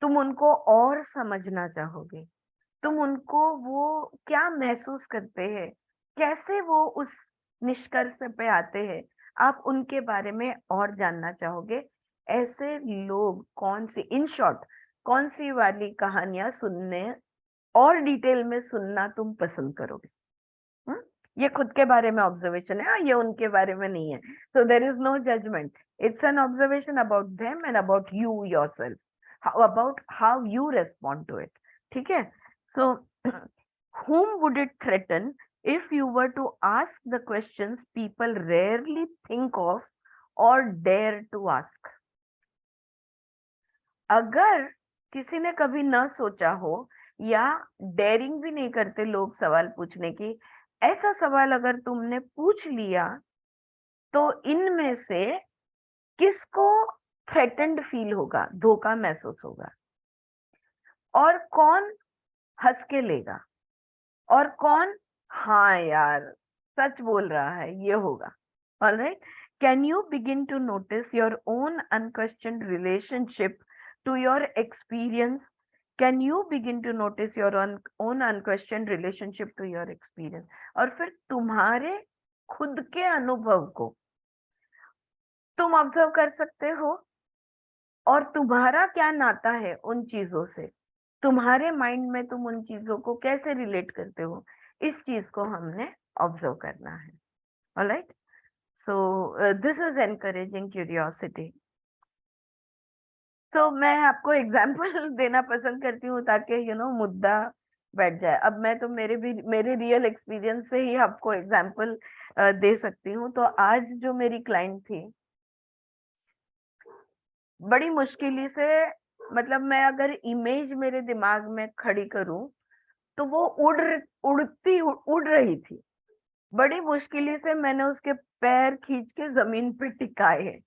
तुम उनको और समझना चाहोगे, तुम उनको वो क्या महसूस करते हैं, कैसे वो उस निष्कर्ष पे आते हैं, आप उनके बारे में और जानना चाहोगे। ऐसे लोग कौन सी, इन शॉर्ट कौन सी वाली कहानियां सुनने और डिटेल में सुनना तुम पसंद करोगे? हम्म? ये खुद के बारे में ऑब्जर्वेशन है, ये उनके बारे में नहीं है। So there is no judgement, it's an observation about them and about you yourself, about how you respond to it. ठीक है। सो whom would it threaten if you were to ask the questions people rarely think of or dare to ask? अगर किसी ने कभी ना सोचा हो या डेयरिंग भी नहीं करते लोग सवाल पूछने की, ऐसा सवाल अगर तुमने पूछ लिया तो इनमें से किसको थ्रेटन्ड फील होगा, धोखा महसूस होगा, और कौन हंस के लेगा, और कौन हाँ यार सच बोल रहा है, ये होगा. Alright, can you begin to notice your own unquestioned relationship to your experience? Can you begin to notice your own unquestioned relationship to your experience? और फिर तुम्हारे खुद के अनुभव को तुम ऑब्जर्व कर सकते हो, और तुम्हारा क्या नाता है उन चीजों से, तुम्हारे माइंड में तुम उन चीजों को कैसे रिलेट करते हो, इस चीज को हमने ऑब्जर्व करना है. Alright, so this is encouraging curiosity. तो मैं आपको एग्जाम्पल देना पसंद करती हूँ ताकि मुद्दा बैठ जाए. अब मैं तो मेरे रियल एक्सपीरियंस से ही आपको एग्जाम्पल दे सकती हूँ. तो आज जो मेरी क्लाइंट थी, बड़ी मुश्किल से, मतलब मैं अगर इमेज मेरे दिमाग में खड़ी करूं तो वो उड़ रही थी. बड़ी मुश्किल से मैंने उसके पैर खींच के जमीन पे टिकाए.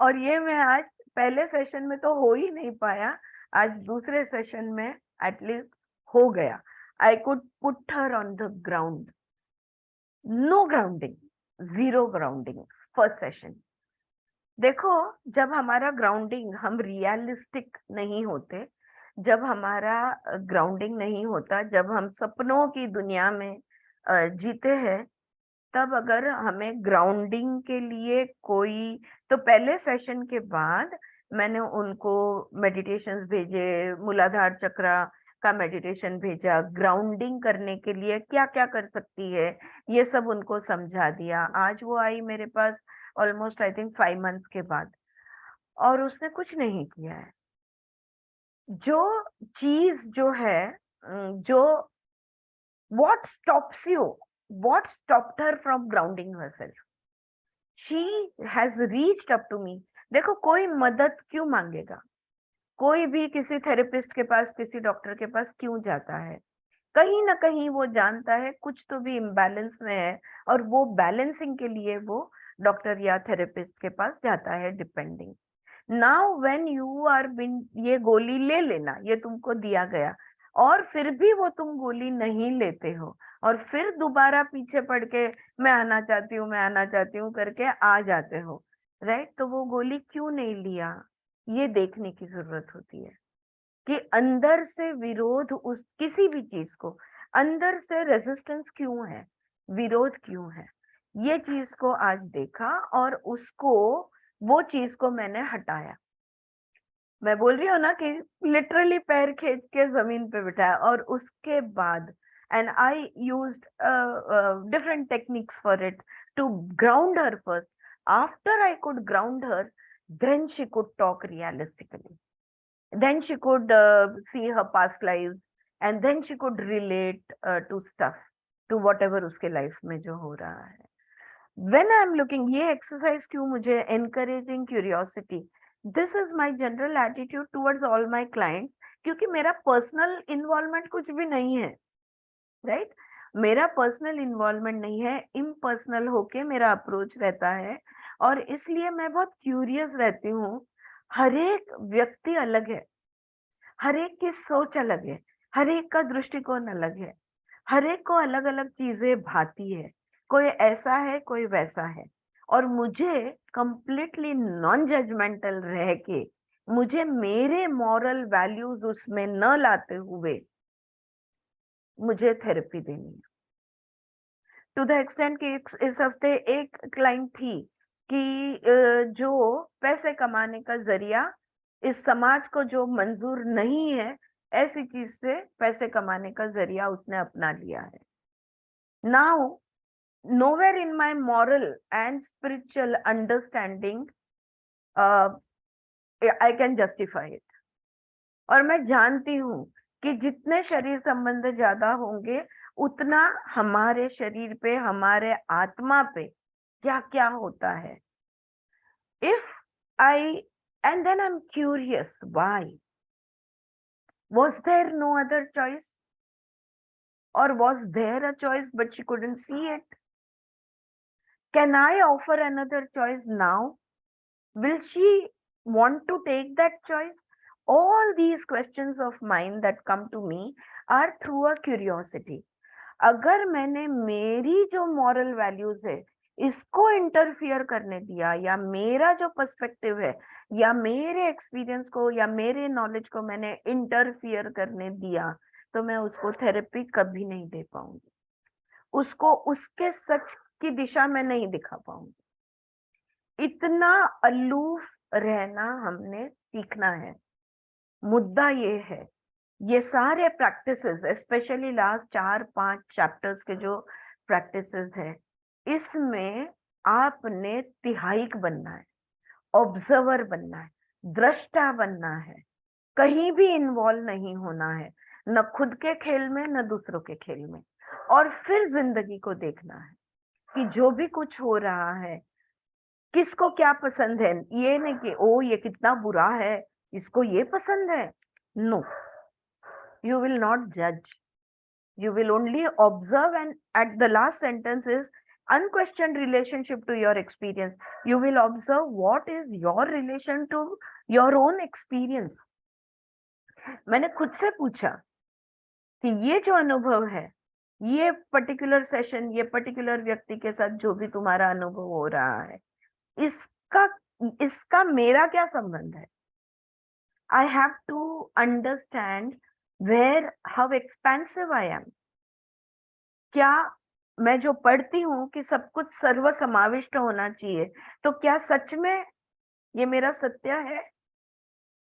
और ये मैं आज, पहले सेशन में तो हो ही नहीं पाया, आज दूसरे सेशन में एटलीस्ट हो गया. I could put her on the ground. No grounding, zero grounding first session. देखो, जब हमारा ग्राउंडिंग, हम रियलिस्टिक नहीं होते, जब हमारा ग्राउंडिंग नहीं होता, जब हम सपनों की दुनिया में जीते हैं, तब अगर हमें ग्राउंडिंग के लिए कोई, तो पहले सेशन के बाद मैंने उनको मेडिटेशंस भेजे, मूलाधार चक्र का मेडिटेशन भेजा, ग्राउंडिंग करने के लिए क्या क्या कर सकती है ये सब उनको समझा दिया. आज वो आई मेरे पास ऑलमोस्ट आई थिंक 5 मंथ्स के बाद, और उसने कुछ नहीं किया है. जो चीज जो है, जो what stops you, what stopped her from grounding herself? She has reached up to me. देखो, कोई मदद क्यों मांगेगा, कोई भी किसी थेरेपिस्ट के पास, किसी डॉक्टर के पास क्यों जाता है? कहीं ना कहीं वो जानता है कुछ तो भी इम्बैलेंस में है, और वो बैलेंसिंग के लिए वो डॉक्टर या थेरेपिस्ट के पास जाता है, depending. Now when you are been, ये गोली ले लेना, ये तुमको दिया गया, और फिर भी वो तुम गोली नहीं लेते हो, और फिर दोबारा पीछे पड़ के मैं आना चाहती हूँ, मैं आना चाहती हूँ करके आ जाते हो. राइट, तो वो गोली क्यों नहीं लिया, ये देखने की जरूरत होती है कि अंदर से विरोध, उस किसी भी चीज को अंदर से रेजिस्टेंस क्यों है, विरोध क्यों है. ये चीज को आज देखा, और उसको, वो चीज को मैंने हटाया. मैं बोल रही हूँ ना कि लिटरली पैर खींच के जमीन पे बिठाया, और उसके बाद and I used different techniques for it to ground her first. After I could ground her, then she could talk realistically, then she could see her past lives, and then she could relate to stuff, to whatever उसके life में जो हो रहा है. when I am looking, ये exercise क्यों मुझे encouraging curiosity, this is my general attitude towards all my clients, क्योंकि मेरा पर्सनल इन्वॉल्वमेंट कुछ भी नहीं है. राइट, मेरा पर्सनल इन्वॉल्वमेंट नहीं है, इम्पर्सनल होके मेरा अप्रोच रहता है, और इसलिए मैं बहुत क्यूरियस रहती हूँ. हर एक व्यक्ति अलग है, हर एक की सोच अलग है, हर एक का दृष्टिकोण अलग है, हर एक को अलग अलग चीजें भाती है, कोई ऐसा है कोई वैसा है. और मुझे कंप्लीटली नॉन जजमेंटल रह के, मुझे मेरे मॉरल वैल्यूज उसमें न लाते हुए मुझे थेरेपी देनी है. टू द एक्सटेंट कि इस हफ्ते एक क्लाइंट थी कि जो पैसे कमाने का जरिया इस समाज को जो मंजूर नहीं है, ऐसी चीज से पैसे कमाने का जरिया उसने अपना लिया है. Now nowhere in my moral and spiritual understanding I can justify it. और मैं जानती हूँ कि जितने शरीर संबंध ज्यादा होंगे, उतना हमारे शरीर पे, हमारे आत्मा पे क्या क्या होता है. if I, and then I'm curious, why? Was there no other choice, or was there a choice but she couldn't see it? Can I offer another choice now? Will she want to take that choice? All these questions of mine that come to me are through a curiosity. अगर मैंने मेरी जो moral values है इसको interfere करने दिया, या मेरा जो पर्सपेक्टिव है या मेरे एक्सपीरियंस को या मेरे नॉलेज को मैंने इंटरफियर करने दिया, तो मैं उसको थेरेपी कभी नहीं दे पाऊंगी, उसको उसके सच की दिशा में नहीं दिखा पाऊंगी। इतना अलूफ रहना हमने सीखना है। मुद्दा ये है, ये सारे प्रैक्टिसेस, स्पेशली लास्ट 4-5 चैप्टर्स के जो प्रैक्टिसेस है, इसमें आपने तिहाईक बनना है, ऑब्जर्वर बनना है, दृष्टा बनना है, कहीं भी इन्वॉल्व नहीं होना है, न खुद के खेल में न दूसरों के खेल में। और फिर जिंदगी को देखना है कि जो भी कुछ हो रहा है किसको क्या पसंद है। ये नहीं कि ओ ये कितना बुरा है, इसको ये पसंद है। No, you will not judge, you will only observe, and at the last sentence is unquestioned relationship to your experience. You will observe what is your relation to your own experience. मैंने खुद से पूछा कि ये जो अनुभव है, ये पर्टिकुलर सेशन, ये पर्टिकुलर व्यक्ति के साथ जो भी तुम्हारा अनुभव हो रहा है, इसका इसका मेरा क्या संबंध है? I have to understand where how expansive I am. क्या मैं जो पढ़ती हूँ कि सब कुछ सर्व समाविष्ट होना चाहिए, तो क्या सच में ये मेरा सत्य है?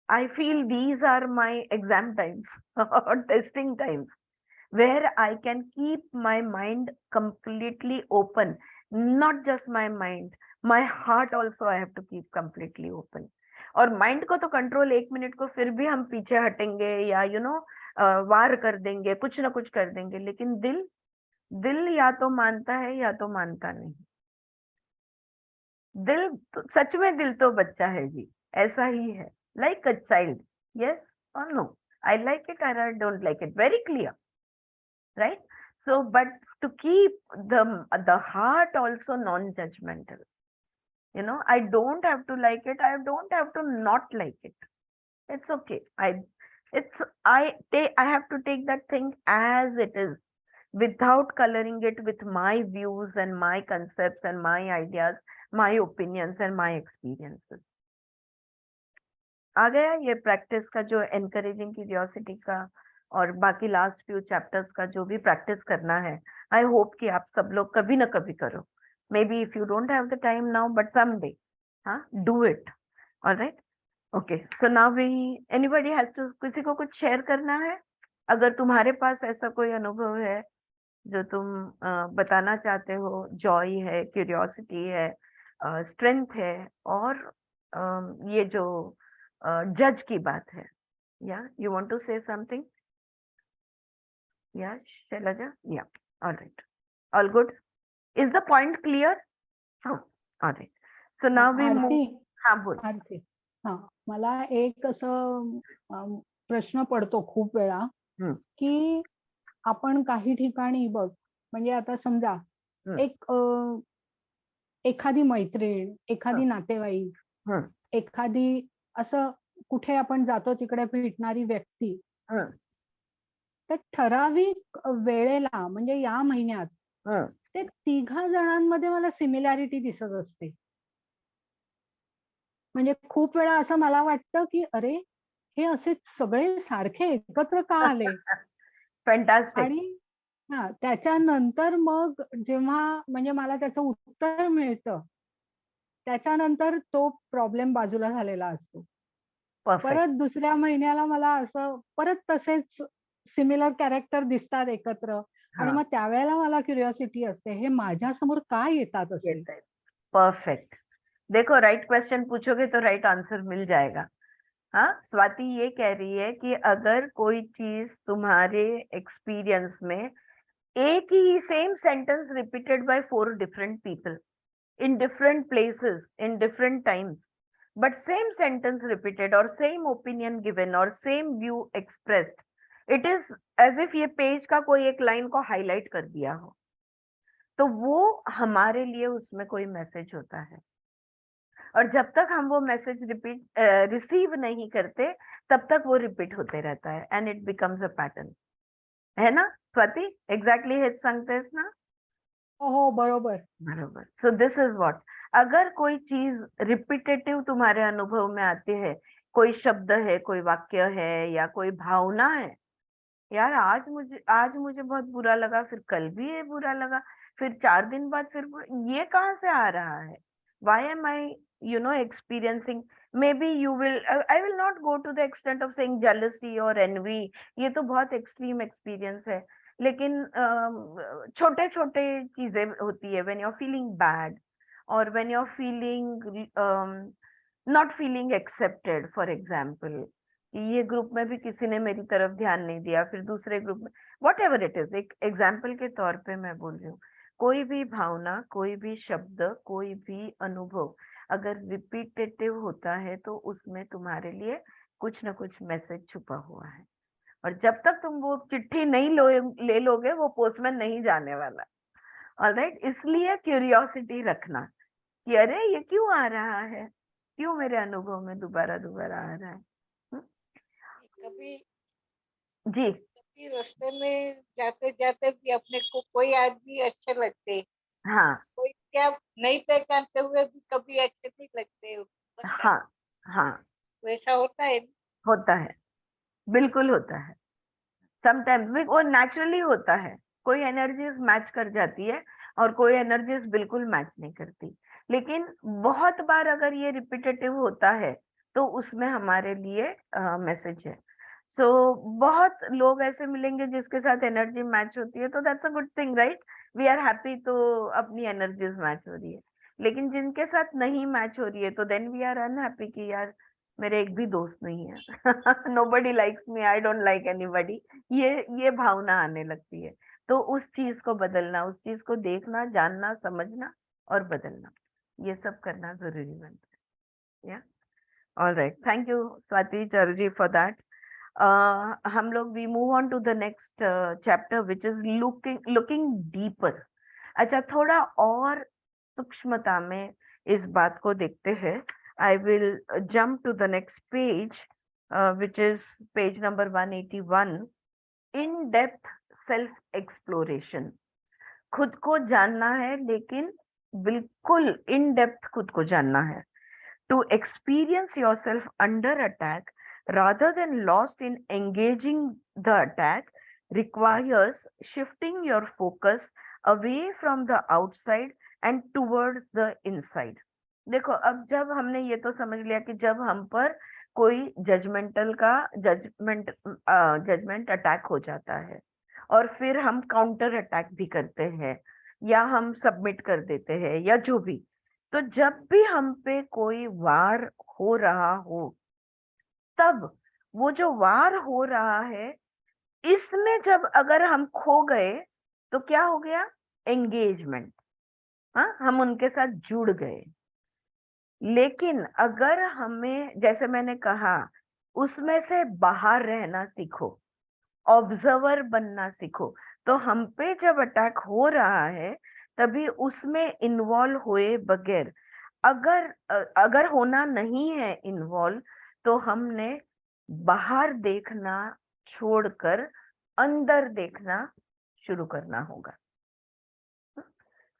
I feel these are my exam times or testing times where I can keep my mind completely open. Not just my mind, my heart also I have to keep completely open. और mind को तो control 1 minute को फिर भी हम पीछे हटेंगे या वार कर देंगे, कुछ ना कुछ कर देंगे, लेकिन दिल या तो मानता है या तो मानता नहीं। सच में दिल तो बच्चा है जी, ऐसा ही है, लाइक अ चाइल्ड, यस और नो, आई लाइक इट और I don't like it, very clear, right? So but to keep the heart also non-judgmental, I don't have to like it, I don't have to not like it, it's okay. I have to take that thing as it is without coloring it with my views and my concepts and my ideas, my opinions and my experiences. आ गया ये practice का जो encouraging curiosity का, और बाकी last few chapters का जो भी प्रैक्टिस करना है, आई होप कि आप सब लोग कभी ना कभी करो। Maybe if you don't have the time now, but someday, हाँ, do it. Alright, okay, so now we, anybody has to, किसी को कुछ शेयर करना है? अगर तुम्हारे पास ऐसा कोई अनुभव है जो तुम बताना चाहते हो, जॉय है, क्यूरियोसिटी है, स्ट्रेंथ है, और ये जो जज की बात है, या you want to say something? या शैलजा, या alright, all good, is the point clear? Alright, so now we move. हाँ बोल।
आरती, हा, मला एक असं प्रश्न पडतो खूप वेळा की आपण काही ठिकाणी बघ, म्हणजे आता समजा एखादी मैत्रीण, एखादी नातेवाईक, एखादी असं कुठे आपण जातो तिकडे भेटणारी व्यक्ती, तर ठराविक वेळेला, म्हणजे या महिन्यात ते 3 जणांमध्ये मला सिमिलॅरिटी दिसत असते. म्हणजे खूप वेळा असं मला वाटतं की अरे हे असे सगळे सारखे एकत्र का आले.
फॅन्टास्टिक.
आणि त्याच्यानंतर मग जेव्हा म्हणजे मला त्याचं उत्तर मिळतं, त्याच्यानंतर तो प्रॉब्लेम बाजूला झालेला असतो. परत दुसऱ्या महिन्याला मला असं परत तसेच सिमिलर कॅरेक्टर दिसतात एकत्र, आणि मग त्यावेळेला मला क्युरियोसिटी असते, हे माझ्या समोर काय येतात असे.
परफेक्ट. देखो, राइट क्वेश्चन पूछोगे तो राइट आंसर मिल जाएगा। हाँ, स्वाति ये कह रही है कि अगर कोई चीज तुम्हारे एक्सपीरियंस में एक ही same sentence repeated by 4 different people in different places in different times, but same sentence repeated or same opinion given or same view expressed, it is as if ये पेज का कोई एक लाइन को highlight कर दिया हो। तो वो हमारे लिए उसमें कोई मैसेज होता है, और जब तक हम वो मैसेज रिसीव नहीं करते तब तक वो रिपीट होते रहता है, and it becomes a pattern. है ना स्वाति? एग्जैक्टली हेच सांगतेस ना?
हो बरोबर.
बरोबर. सो दिस इज व्हाट, अगर कोई चीज रिपीटेटिव तुम्हारे अनुभव में आती है, कोई शब्द है, कोई वाक्य है, या कोई भावना है, यार आज मुझे बहुत बुरा लगा, फिर कल भी ये बुरा लगा, फिर 4 दिन बाद फिर ये कहाँ से आ रहा है? Why am I, experiencing? Maybe you will, I will not go to the extent of saying jealousy or envy. ये तो बहुत extreme experience है. लेकिन छोटे छोटे चीजें होती है, when you're feeling bad, or when you're feeling not feeling accepted, for example, कि ये ग्रुप में भी किसी ने मेरी तरफ ध्यान नहीं दिया, फिर दूसरे ग्रुप में, वॉट एवर इट इज, एक एग्जाम्पल के तौर पे मैं बोल रही हूँ. कोई भी भावना, कोई भी शब्द, कोई भी अनुभव अगर रिपीटेटिव होता है तो उसमें तुम्हारे लिए कुछ ना कुछ मैसेज छुपा हुआ है, और जब तक तुम वो चिट्ठी नहीं ले लोगे, वो पोस्टमैन नहीं जाने वाला. ऑलराइट, इसलिए क्यूरियोसिटी रखना कि अरे ये क्यों आ रहा है, क्यों मेरे अनुभव में दोबारा दोबारा आ रहा है. हम्म?
कभी
जी.
कभी रास्ते में जाते जाते भी अपने को कोई आदमी अच्छे लगते हैं,
हाँ
कोई क्या नहीं पहचानते हुए भी कभी अच्छे नहीं लगते हैं,
हाँ हाँ,
वैसा होता है.
होता है, बिल्कुल होता है. समटाइम्स वो नेचुरली होता है. कोई एनर्जीज मैच कर जाती है और कोई एनर्जीज बिल्कुल मैच नहीं करती. लेकिन बहुत बार अगर ये रिपीटेटिव होता है तो उसमें हमारे लिए मैसेज है. सो बहुत लोग ऐसे मिलेंगे जिसके साथ एनर्जी मैच होती है, तो that's a good thing, right? We are happy, तो अपनी एनर्जीज मैच हो रही है. लेकिन जिनके साथ नहीं मैच हो रही है तो देन वी आर अनहैप्पी कि यार मेरे एक भी दोस्त नहीं है. Nobody likes me, I don't like anybody. ये भावना आने लगती है. तो उस चीज को बदलना, उस चीज को देखना, जानना, समझना और बदलना, ये सब करना जरूरी बनता है. Yeah all right, thank you Swati Chaurji for that. हम लोग we move on to the next chapter which is looking deeper. अच्छा, थोड़ा और सूक्ष्मता में इस बात को देखते हैं. I will jump to the next page, which is page number 181. In depth self exploration. खुद को जानना है, लेकिन बिल्कुल इन डेप्थ खुद को जानना है. To experience yourself under attack rather than lost in engaging the attack requires shifting your focus away from the outside and towards the inside. देखो, अब जब हमने ये तो समझ लिया कि जब हम पर कोई जजमेंट अटैक हो जाता है और फिर हम काउंटर अटैक भी करते हैं, या हम सबमिट कर देते हैं, या जो भी, तो जब भी हम पे कोई वार हो रहा हो, तब वो जो वार हो रहा है, इसमें जब अगर हम खो गए तो क्या हो गया? एंगेजमेंट. हाँ, हम उनके साथ जुड़ गए. लेकिन अगर हमें, जैसे मैंने कहा, उसमें से बाहर रहना सीखो, ऑब्जर्वर बनना सीखो, तो हम पे जब अटैक हो रहा है तभी उसमें इन्वॉल्व हुए बगैर, अगर होना नहीं है इन्वॉल्व, तो हमने बाहर देखना छोड़कर अंदर देखना शुरू करना होगा.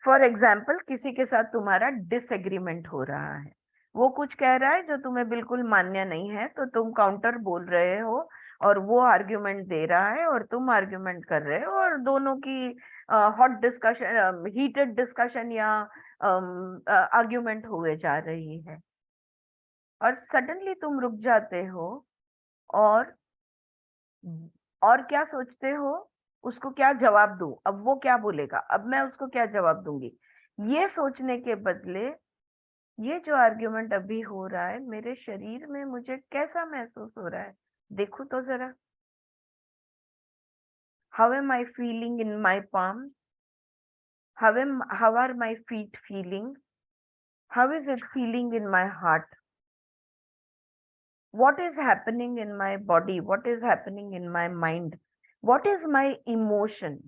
फॉर एग्जाम्पल, किसी के साथ तुम्हारा डिसएग्रीमेंट हो रहा है, वो कुछ कह रहा है जो तुम्हें बिल्कुल मान्य नहीं है, तो तुम काउंटर बोल रहे हो, और वो आर्ग्यूमेंट दे रहा है और तुम आर्ग्यूमेंट कर रहे हो, और दोनों की हॉट डिस्कशन, हीटेड डिस्कशन या आर्ग्यूमेंट हुए जा रही है. और सडनली तुम रुक जाते हो, और और क्या सोचते हो? उसको क्या जवाब दूं, अब वो क्या बोलेगा, अब मैं उसको क्या जवाब दूंगी, ये सोचने के बदले ये जो आर्ग्यूमेंट अभी हो रहा है मेरे शरीर में, मुझे कैसा महसूस हो रहा है, देखो तो जरा. How am I feeling in my palms? How are my feet feeling? How is it feeling in my heart? What is happening in my body? What is happening in my mind? What is my emotion?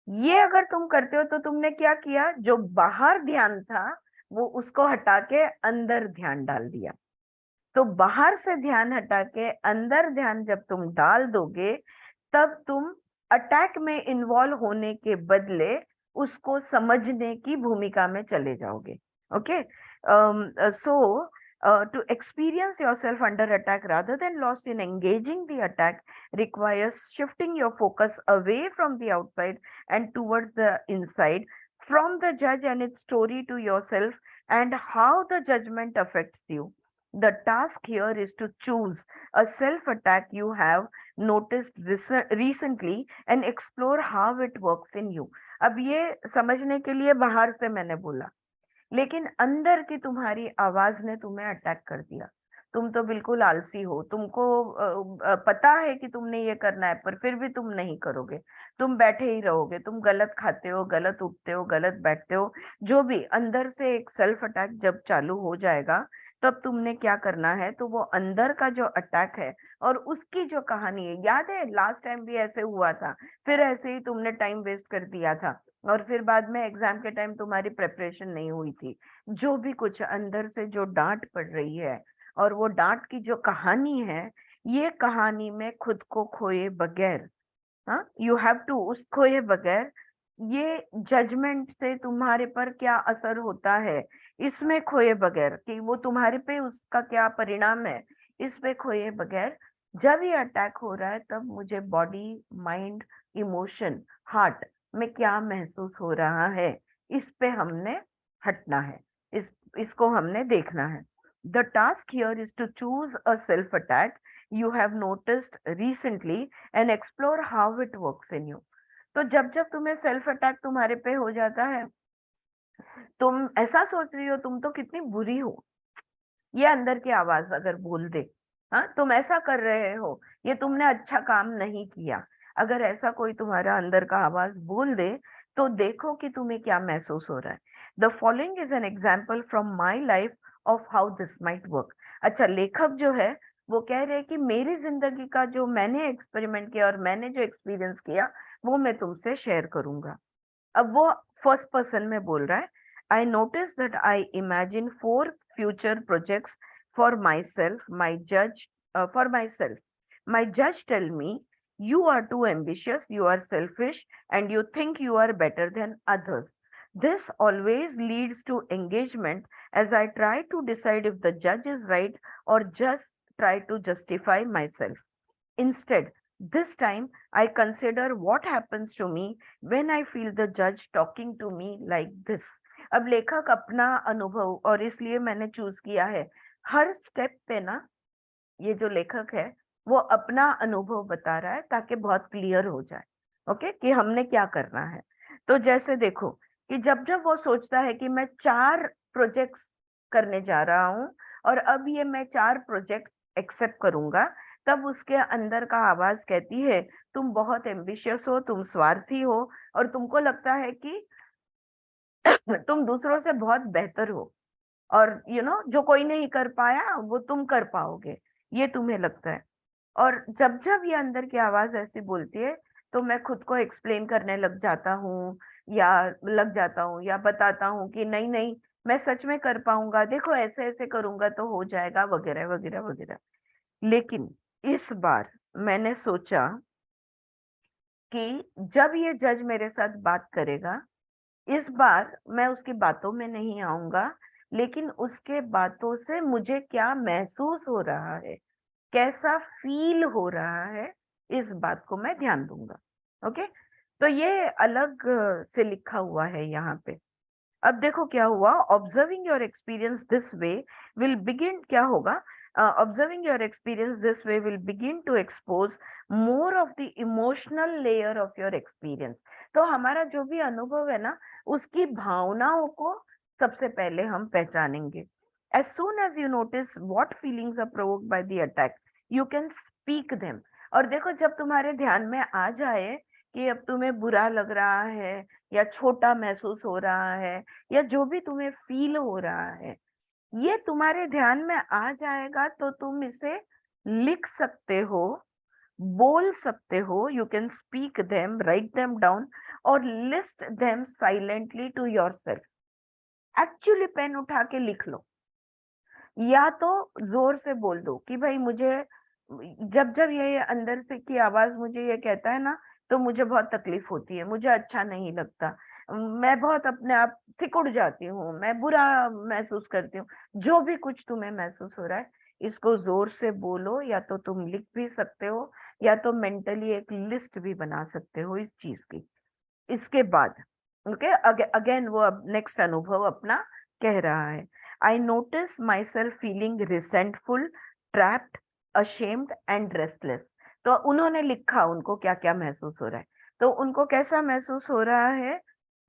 ये अगर तुम करते हो तो तुमने क्या किया, जो बाहर ध्यान था वो उसको हटा के अंदर ध्यान डाल दिया। तो बाहर से ध्यान हटा के अंदर ध्यान जब तुम डाल दोगे, तब तुम अटैक में इन्वॉल्व होने के बदले उसको समझने की भूमिका में चले जाओगे। Okay, so to experience yourself under attack rather than lost in engaging the attack requires shifting your focus away from the outside and towards the inside, from the judge and its story to yourself and how the judgment affects you. The task here is to choose a self attack you have noticed recently and explore how it works in you. अब ये समझने के लिए बाहर से मैंने बोला, लेकिन अंदर की तुम्हारी आवाज ने तुम्हें अटैक कर दिया। तुम तो बिल्कुल आलसी हो, तुमको पता है कि तुमने ये करना है, पर फिर भी तुम नहीं करोगे, तुम बैठे ही रहोगे, तुम गलत खाते हो, गलत उठते हो, गलत बैठते हो। जो भी अंदर से एक सेल्फ अटैक जब चालू हो जाएगा, तब तुमने क्या करना है, तो वो अंदर का जो अटैक है और उसकी जो कहानी है, याद है लास्ट टाइम भी ऐसे हुआ था, फिर ऐसे ही तुमने टाइम वेस्ट कर दिया था और फिर बाद में एग्जाम के टाइम तुम्हारी प्रिपरेशन नहीं हुई थी। जो भी कुछ अंदर से जो डांट पड़ रही है और वो डांट की जो कहानी है, ये कहानी में खुद को खोए बगैर, हाँ, यू हैव टू, उस खोए बगैर, ये जजमेंट से तुम्हारे पर क्या असर होता है, इसमें खोए बगैर कि वो तुम्हारे पे उसका क्या परिणाम है, इस पे खोए बगैर जब ये अटैक हो रहा है, तब मुझे बॉडी, माइंड, इमोशन, हार्ट में क्या महसूस हो रहा है, इस पे हमने हटना है, इसको हमने देखना है। The task here is to choose a self attack you have noticed recently and explore how it works in you. तो जब जब तुम्हें सेल्फ अटैक तुम्हारे पे हो जाता है, तुम ऐसा सोच रही हो तुम तो कितनी बुरी हो, ये अंदर की आवाज अगर बोल दे, हाँ तुम ऐसा कर रहे हो, ये तुमने अच्छा काम नहीं किया, अगर ऐसा कोई तुम्हारा अंदर का आवाज बोल दे, तो देखो कि तुम्हें क्या महसूस हो रहा है। The following is an example from my life of how this might work. अच्छा, लेखक जो है वो कह रहे हैं कि मेरी जिंदगी का जो मैंने एक्सपेरिमेंट किया और मैंने जो एक्सपीरियंस किया, वो मैं तुमसे शेयर करूंगा। अब वो फर्स्ट पर्सन में बोल रहा है। I notice that I imagine 4 future projects for my self, माई जज, फॉर माई सेल्फ। माई जज tell me you are too ambitious, you are selfish, and you think you are better than others. This always leads to engagement as I try to decide if the judge is right or just try to justify myself. Instead, this time I consider what happens to me when I feel the judge talking to me like this. अब लेखक अपना अनुभव, और इसलिए मैंने choose किया है हर step पे ना, ये जो लेखक है वो अपना अनुभव बता रहा है ताकि बहुत क्लियर हो जाए, ओके, कि हमने क्या करना है। तो जैसे देखो कि जब जब वो सोचता है कि मैं 4 प्रोजेक्ट्स करने जा रहा हूँ और अब ये मैं 4 प्रोजेक्ट एक्सेप्ट करूंगा, तब उसके अंदर का आवाज कहती है तुम बहुत एम्बिशियस हो, तुम स्वार्थी हो और तुमको लगता है कि तुम दूसरों से बहुत बेहतर हो और जो कोई नहीं कर पाया वो तुम कर पाओगे, ये तुम्हें लगता है। और जब जब ये अंदर की आवाज ऐसी बोलती है, तो मैं खुद को एक्सप्लेन करने लग जाता हूँ या बताता हूँ कि नहीं नहीं, मैं सच में कर पाऊंगा, देखो ऐसे ऐसे करूंगा तो हो जाएगा, वगैरह वगैरह वगैरह। लेकिन इस बार मैंने सोचा कि जब ये जज मेरे साथ बात करेगा, इस बार मैं उसकी बातों में नहीं आऊंगा, लेकिन उसके बातों से मुझे क्या महसूस हो रहा है, कैसा फील हो रहा है, इस बात को मैं ध्यान दूंगा। ओके, तो ये अलग से लिखा हुआ है यहाँ पे। अब देखो क्या हुआ, observing your experience this way will begin, क्या होगा, observing your experience this way will begin to expose more of the emotional layer of your experience. तो हमारा जो भी अनुभव है ना, उसकी भावनाओं को सबसे पहले हम पहचानेंगे। As soon as you notice what feelings are provoked by the attack, you can speak them. और देखो जब तुम्हारे ध्यान में आ जाए कि अब तुम्हें बुरा लग रहा है या छोटा महसूस हो रहा है या जो भी तुम्हें फील हो रहा है, ये तुम्हारे ध्यान में आ जाएगा तो तुम इसे लिख सकते हो, बोल सकते हो, you can speak them, write them down. और list them silently to yourself. Actually pen उठा के लिख लो, या तो जोर से बोल दो कि भाई मुझे जब जब ये अंदर से की आवाज मुझे ये कहता है ना, तो मुझे बहुत तकलीफ होती है, मुझे अच्छा नहीं लगता, मैं बहुत अपने आप सिकुड़ जाती हूँ, मैं बुरा महसूस करती हूँ। जो भी कुछ तुम्हें महसूस हो रहा है, इसको जोर से बोलो, या तो तुम लिख भी सकते हो, या तो मेंटली एक लिस्ट भी बना सकते हो इस चीज की। इसके बाद ओके, अगेन वो अब नेक्स्ट अनुभव अपना कह रहा है। I notice myself feeling resentful, trapped, ashamed and restless. तो उन्होंने लिखा उनको क्या क्या महसूस हो रहा है। तो उनको कैसा महसूस हो रहा है?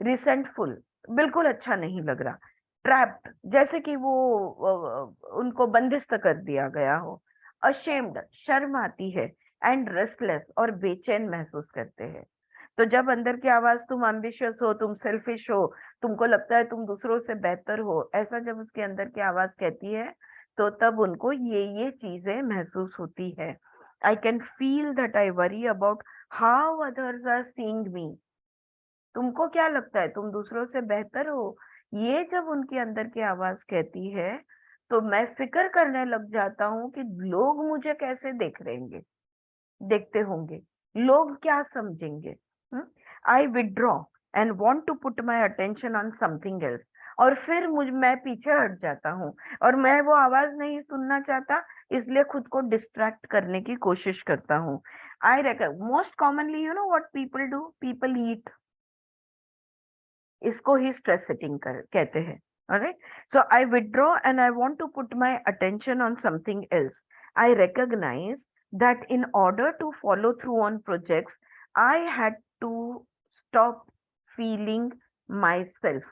रिसेंटफुल, बिल्कुल अच्छा नहीं लग रहा। ट्रैप्ड, जैसे कि वो उनको बंदिस्त कर दिया गया हो। अशेम्ड, शर्म आती है। एंड रेस्टलेस, और बेचैन महसूस करते हैं। तो जब अंदर की आवाज तुम एम्बिशियस हो, तुम सेल्फिश हो, तुमको लगता है तुम दूसरों से बेहतर हो, ऐसा जब उसके अंदर की आवाज कहती है, तो तब उनको ये चीजें महसूस होती है। I can feel that I worry about how others are seeing me. तुमको क्या लगता है तुम दूसरों से बेहतर हो? ये जब उनके अंदर की आवाज कहती है, तो मैं फिक्र करने लग जाता हूँ कि लोग मुझे कैसे देखते होंगे, लोग क्या समझेंगे। I withdraw and want to put my attention on something else. और फिर मैं पीछे हट जाता हूँ, और मैं वो आवाज नहीं सुनना चाहता, इसलिए खुद को डिस्ट्रैक्ट करने की कोशिश करता हूँ। I reckon most commonly you know what people do, people eat. इसको ही स्ट्रेस सेटिंग कहते हैं। Alright, so I withdraw and I want to put my attention on something else. I recognise that in order to follow through on projects, I had to stop feeling myself.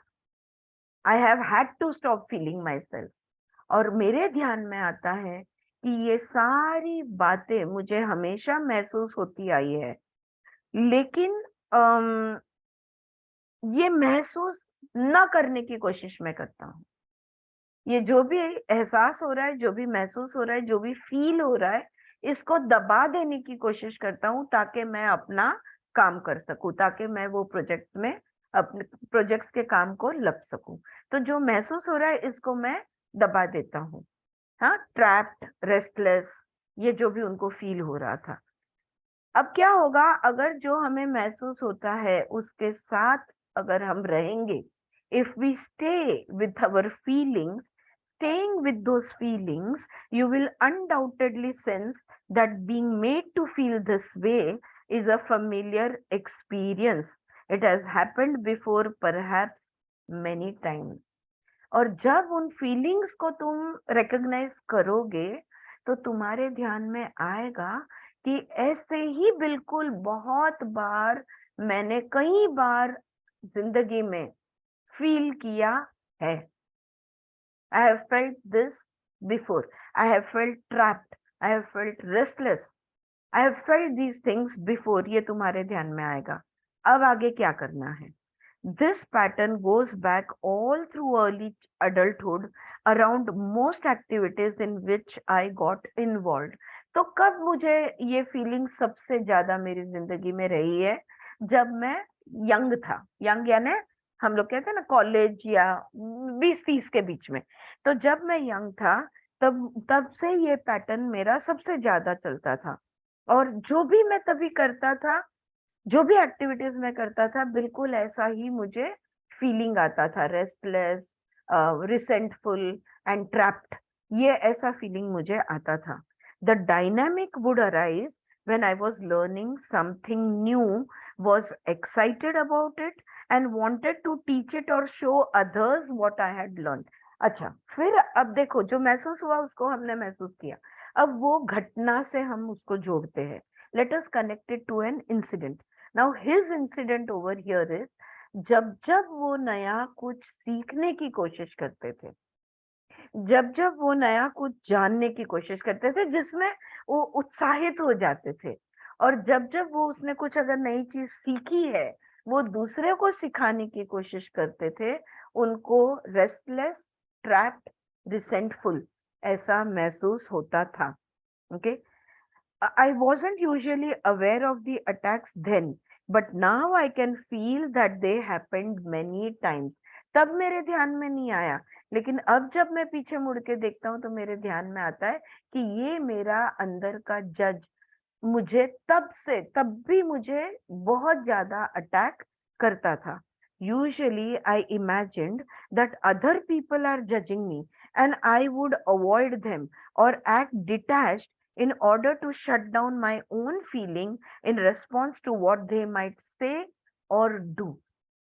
I have had to stop feeling myself. और मेरे ध्यान में आता है कि ये सारी बातें मुझे हमेशा महसूस होती आई है, लेकिन ये महसूस न करने की कोशिश मैं करता हूँ। ये जो भी एहसास हो रहा है, जो भी महसूस हो रहा है, जो भी फील हो रहा है, इसको दबा देने की कोशिश करता हूँ, ताकि मैं अपना काम कर सकूं, ताकि मैं वो प्रोजेक्ट में अपने प्रोजेक्ट्स के काम को लग सकूं। तो जो महसूस हो रहा है, इसको मैं दबा देता हूँ। हाँ, ट्रैप्ड, रेस्टलेस, ये जो भी उनको फील हो रहा था। अब क्या होगा अगर जो हमें महसूस होता है उसके साथ अगर हम रहेंगे, if we stay with our feelings, staying with those feelings, you will undoubtedly sense that being made to feel this way is a familiar experience. It has happened before, perhaps many times. और जब उन feelings को तुम recognise करोगे, तो तुम्हारे ध्यान में आएगा कि ऐसे ही बिल्कुल बहुत बार, मैंने कई बार जिंदगी में फील किया है। I have felt this before. I have felt trapped. I have felt restless. I have felt these things before. ये तुम्हारे ध्यान में आएगा। अब आगे क्या करना है? This pattern goes back all through early adulthood around most activities in which I got involved. तो कब मुझे ये फीलिंग सबसे ज्यादा मेरी जिंदगी में रही है? जब मैं यंग था। यंग यानी हम लोग कहते हैं ना कॉलेज या 20-30 के बीच में। तो जब मैं यंग था, तब से ये पैटर्न मेरा सबसे ज्यादा चलता था। और जो भी मैं तभी करता था, जो भी एक्टिविटीज में करता था, बिल्कुल ऐसा ही मुझे फीलिंग आता था। रेस्टलेस, रिसेंटफुल एंड ट्रैप्ड, ये ऐसा फीलिंग मुझे आता था। The dynamic would arise when I was learning something new, was excited about it and wanted to teach it or show others what I had learned. अच्छा, फिर अब देखो जो महसूस हुआ उसको हमने महसूस किया, अब वो घटना से हम उसको जोड़ते हैं। Let us connect it to an incident. Now his incident over here is, जब जब वो नया कुछ सीखने की कोशिश करते थे, जब जब वो नया कुछ जानने की कोशिश करते थे, जिसमें वो उत्साहित हो जाते थे, और जब जब वो उसने कुछ अगर नई चीज सीखी है, वो दूसरे को सिखाने की कोशिश करते थे, उनको रेस्टलेस, ट्रैप्ड, रिसेंटफुल ऐसा महसूस होता था। Okay, I wasn't usually aware of the attacks then, but now I can feel that they happened many times. तब मेरे ध्यान में नहीं आया, लेकिन अब जब मैं पीछे मुड़ के देखता हूँ तो मेरे ध्यान में आता है कि ये मेरा अंदर का जज मुझे तब भी मुझे बहुत ज्यादा अटैक करता था. Usually I imagined that other people are judging me and I would avoid them or act detached in order to shut down my own feeling in response to what they might say or do.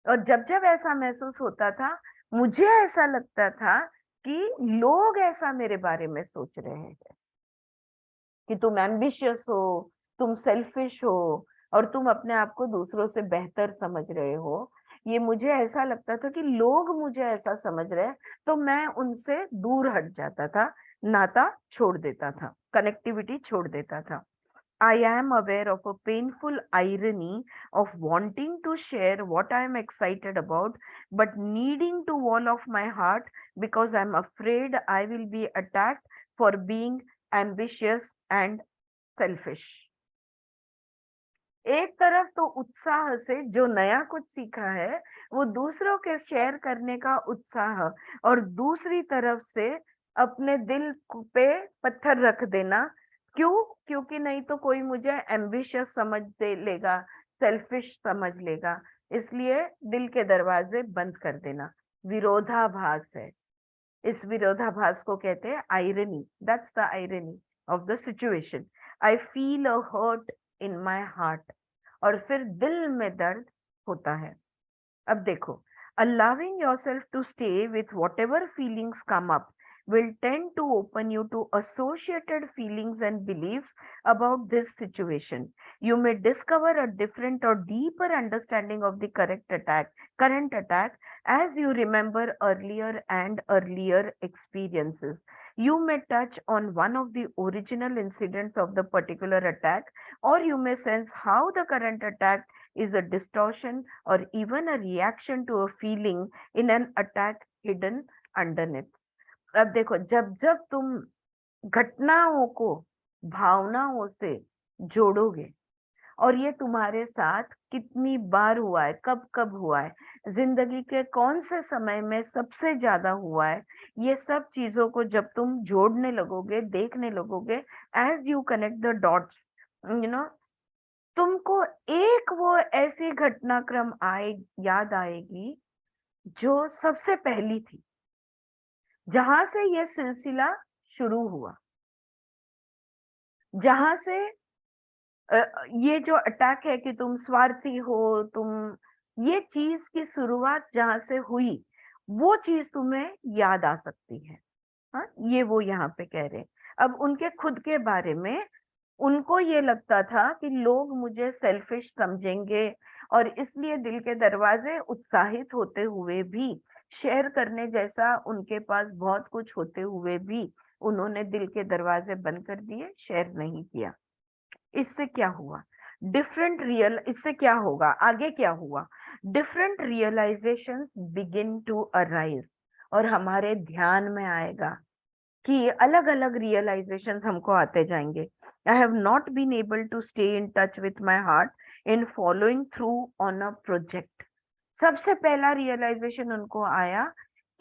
और जब जब ऐसा महसूस होता था, मुझे ऐसा लगता था कि लोग ऐसा मेरे बारे में सोच रहे हैं कि तुम एम्बिशियस हो, तुम सेल्फिश हो और तुम अपने आप को दूसरों से बेहतर समझ रहे हो. ये मुझे ऐसा लगता था कि लोग मुझे ऐसा समझ रहे हैं, तो मैं उनसे दूर हट जाता था, नाता छोड़ देता था, कनेक्टिविटी छोड़ देता था. I am aware of a painful irony of wanting to share what I am excited about, but needing to wall off my heart because I'm afraid I will be attacked for being ambitious and selfish. एक तरफ तो उत्साह से जो नया कुछ सीखा है वो दूसरों के शेयर करने का उत्साह, और दूसरी तरफ से अपने दिल पे पत्थर रख देना. क्यों? क्योंकि नहीं तो कोई मुझे एम्बिशियस समझ लेगा, सेल्फिश समझ लेगा, इसलिए दिल के दरवाजे बंद कर देना. विरोधाभास है. इस विरोधाभास को कहते हैं irony. That's the irony of the situation. I feel a hurt in my heart. और फिर दिल में दर्द होता है. अब देखो, allowing yourself to stay with whatever feelings come up will tend to open you to associated feelings and beliefs about this situation. You may discover a different or deeper understanding of the current attack as you remember earlier and earlier experiences. You may touch on one of the original incidents of the particular attack, or you may sense how the current attack is a distortion or even a reaction to a feeling in an attack hidden underneath. अब देखो, जब जब तुम घटनाओं को भावनाओं से जोड़ोगे, और ये तुम्हारे साथ कितनी बार हुआ है, कब कब हुआ है, जिंदगी के कौन से समय में सबसे ज्यादा हुआ है, ये सब चीजों को जब तुम जोड़ने लगोगे, देखने लगोगे, as you connect the dots, you know, तुमको एक वो ऐसी घटनाक्रम याद आएगी जो सबसे पहली थी, जहां से ये सिलसिला शुरू हुआ, जहां से ये जो अटैक है कि तुम स्वार्थी हो, ये चीज की शुरुआत जहां से हुई, वो चीज तुम्हें याद आ सकती है. हाँ, ये वो यहाँ पे कह रहे हैं. अब उनके खुद के बारे में, उनको ये लगता था कि लोग मुझे सेल्फिश समझेंगे, और इसलिए दिल के दरवाजे उत्साहित होते हुए भी, शेयर करने जैसा उनके पास बहुत कुछ होते हुए भी, उन्होंने दिल के दरवाजे बंद कर दिए, शेयर नहीं किया. इससे क्या हुआ? इससे क्या होगा, आगे क्या हुआ? Different realisations begin to arise. और हमारे ध्यान में आएगा कि अलग अलग रियलाइजेशंस हमको आते जाएंगे. I have not been able to stay in touch with my heart in following through on a project. सबसे पहला रियलाइजेशन उनको आया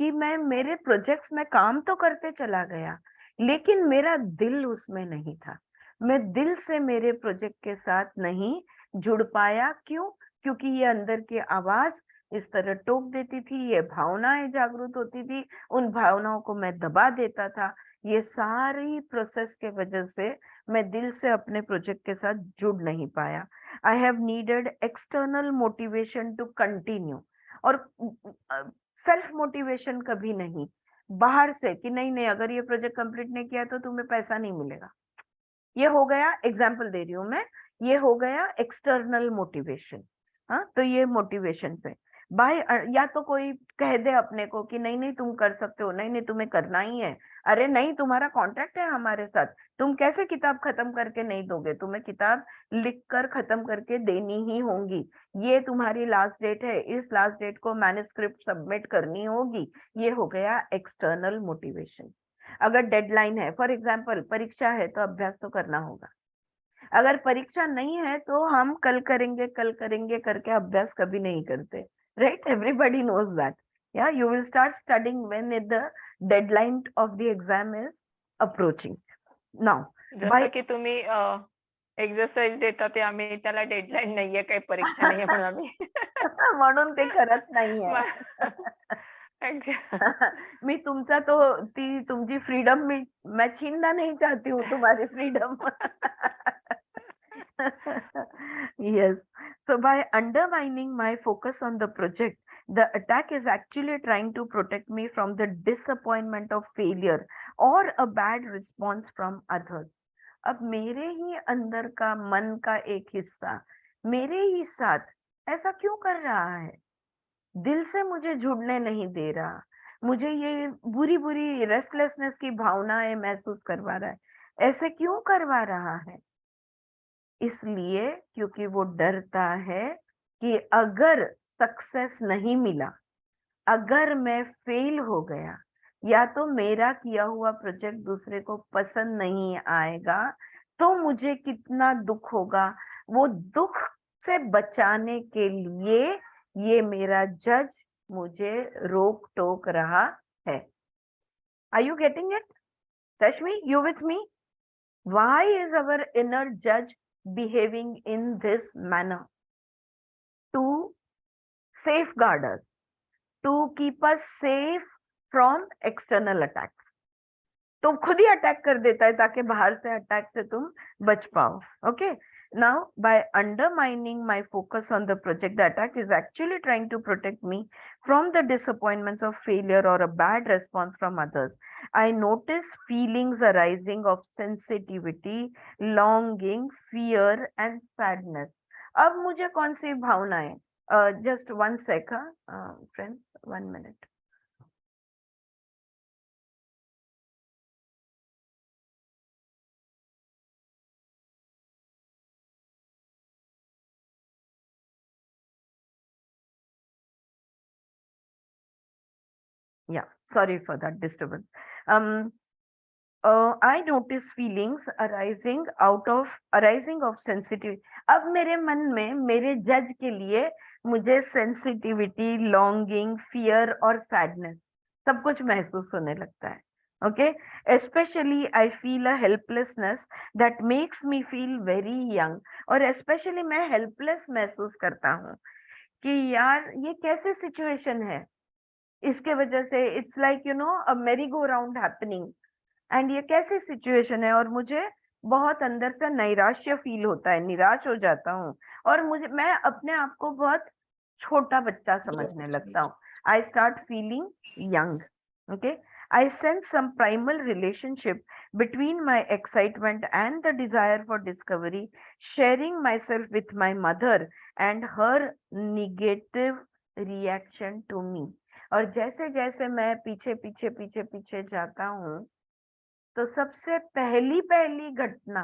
कि मैं मेरे प्रोजेक्ट्स में काम तो करते चला गया, लेकिन मेरा दिल उसमें नहीं था. मैं दिल से मेरे प्रोजेक्ट के साथ नहीं जुड़ पाया. क्यों? क्योंकि ये अंदर की आवाज इस तरह टोक देती थी, ये भावनाएं जागृत होती थी, उन भावनाओं को मैं दबा देता था. ये सारी प्रोसेस के वजह से मैं दिल से अपने प्रोजेक्ट के साथ जुड़ नहीं पाया. I have needed external motivation to continue. और सेल्फ मोटिवेशन कभी नहीं, बाहर से कि नहीं नहीं, अगर ये प्रोजेक्ट कंप्लीट नहीं किया तो तुम्हें पैसा नहीं मिलेगा. ये हो गया, एग्जाम्पल दे रही हूं मैं, ये हो गया एक्सटर्नल मोटिवेशन. हाँ, तो ये मोटिवेशन पे बाय, या तो कोई कह दे अपने को कि नहीं नहीं तुम कर सकते हो, नहीं नहीं तुम्हें करना ही है, अरे नहीं तुम्हारा कॉन्ट्रैक्ट है हमारे साथ, तुम कैसे किताब खत्म करके नहीं दोगे, तुम्हें किताब लिख कर खत्म करके देनी ही होगी, ये तुम्हारी लास्ट डेट है, इस लास्ट डेट को मैन्युस्क्रिप्ट सबमिट करनी होगी. ये हो गया एक्सटर्नल मोटिवेशन. अगर डेडलाइन है, फॉर एग्जाम्पल परीक्षा है, तो अभ्यास तो करना होगा. अगर परीक्षा नहीं है तो हम कल करेंगे करके अभ्यास कभी नहीं करते, right? Everybody knows that. Yeah you will start studying when the deadline of the exam is approaching. Now
जसं की तुम्ही एक्सरसाइज देता ते आम्ही त्याला डेडलाईन नाहीये, काही परीक्षा नाहीये म्हणून आम्ही
म्हणून ते करत नाहीये. मी तुमचा तो ती तुमची फ्रीडम मैं छीनना नहीं चाहती हूँ तुम्हारी freedom. Yes. So by undermining my focus on the project, the attack is actually trying to protect me from the disappointment of failure or a bad response from others. अब मेरे ही अंदर का मन का एक हिस्सा मेरे ही साथ ऐसा क्यों कर रहा है? दिल से मुझे जुड़ने नहीं दे रहा, मुझे ये बुरी बुरी रेस्टलेसनेस की भावनाएं महसूस करवा रहा है. ऐसे क्यों करवा रहा है? इसलिए क्योंकि वो डरता है कि अगर सक्सेस नहीं मिला, अगर मैं फेल हो गया, या तो मेरा किया हुआ प्रोजेक्ट दूसरे को पसंद नहीं आएगा, तो मुझे कितना दुख होगा. वो दुख से बचाने के लिए ये मेरा जज मुझे रोक टोक रहा है. Are you getting it? Rashmi, you with me? Why is our inner judge behaving in this manner? To safeguard us, to keep us safe from external attacks. तो खुद ही अटैक कर देता है ताकि बाहर से अटैक से तुम बच पाओ. Okay. Now, by undermining my focus on the project, the attack is actually trying to protect me from the disappointments of failure or a bad response from others. I notice feelings arising of sensitivity, longing, fear and sadness. अब मुझे कौन सी भावनाएं? Just 1 second, friends, 1 minute. Yeah, sorry for that disturbance. I notice feelings arising of sensitivity. अब मेरे मन में मेरे जज के लिए मुझे सेंसिटिविटी, लॉन्गिंग, फियर और सैडनेस सब कुछ महसूस होने लगता है. Okay, especially I feel a helplessness that makes me feel very young. और especially मैं helpless महसूस करता हूँ कि यार ये कैसे सिचुएशन है. इसके वजह से इट्स लाइक यू नो अ मेरी गो राउंड हैपनिंग. एंड ये कैसी सिचुएशन है, और मुझे बहुत अंदर से नैराश्य फील होता है, निराश हो जाता हूँ, और मैं अपने आप को बहुत छोटा बच्चा समझने लगता हूँ. I start feeling young. Okay. I sense some primal relationship between my excitement and the desire for discovery, sharing myself with my mother and her negative reaction to me. और जैसे जैसे मैं पीछे जाता हूँ, तो सबसे पहली घटना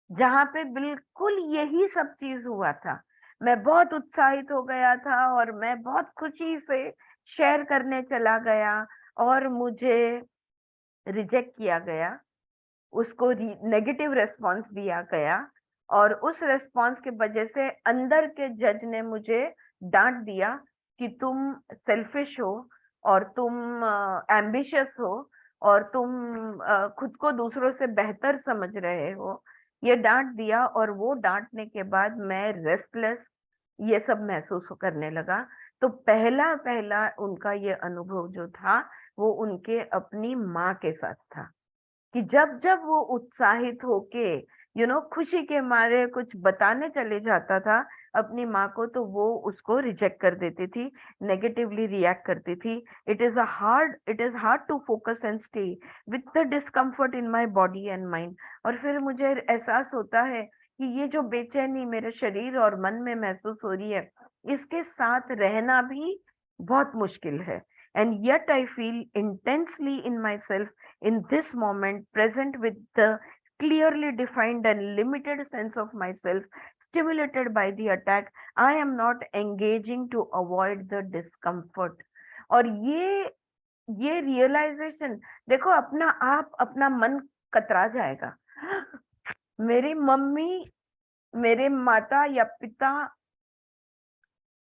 जहाँ पे बिल्कुल यही सब चीज हुआ था, मैं बहुत उत्साहित हो गया था और मैं बहुत खुशी से शेयर करने चला गया और मुझे रिजेक्ट किया गया, उसको नेगेटिव रेस्पॉन्स दिया गया, और उस रेस्पॉन्स के वजह से अंदर के जज ने मुझे डांट दिया कि तुम सेल्फिश हो और तुम एम्बिशियस हो और तुम खुद को दूसरों से बेहतर समझ रहे हो. ये डांट दिया, और वो डांटने के बाद मैं रेस्टलेस ये सब महसूस करने लगा. तो पहला उनका ये अनुभव जो था वो उनके अपनी माँ के साथ था कि जब वो उत्साहित होके खुशी के मारे कुछ बताने चले जाता था अपनी माँ को, तो वो उसको रिजेक्ट कर देती थी, नेगेटिवली रिएक्ट करती थी. It is hard to focus and stay with the discomfort in my body and mind. और फिर मुझे एहसास होता है कि ये जो बेचैनी मेरे शरीर और मन में महसूस हो रही है, इसके साथ रहना भी बहुत मुश्किल है. And yet I feel intensely in myself in this moment, present with the clearly defined and limited sense of myself stimulated by the attack. I am not engaging to avoid the discomfort. और ये realization देखो, अपना मन कतरा जाएगा. मेरी mummy, मेरे माता या पिता,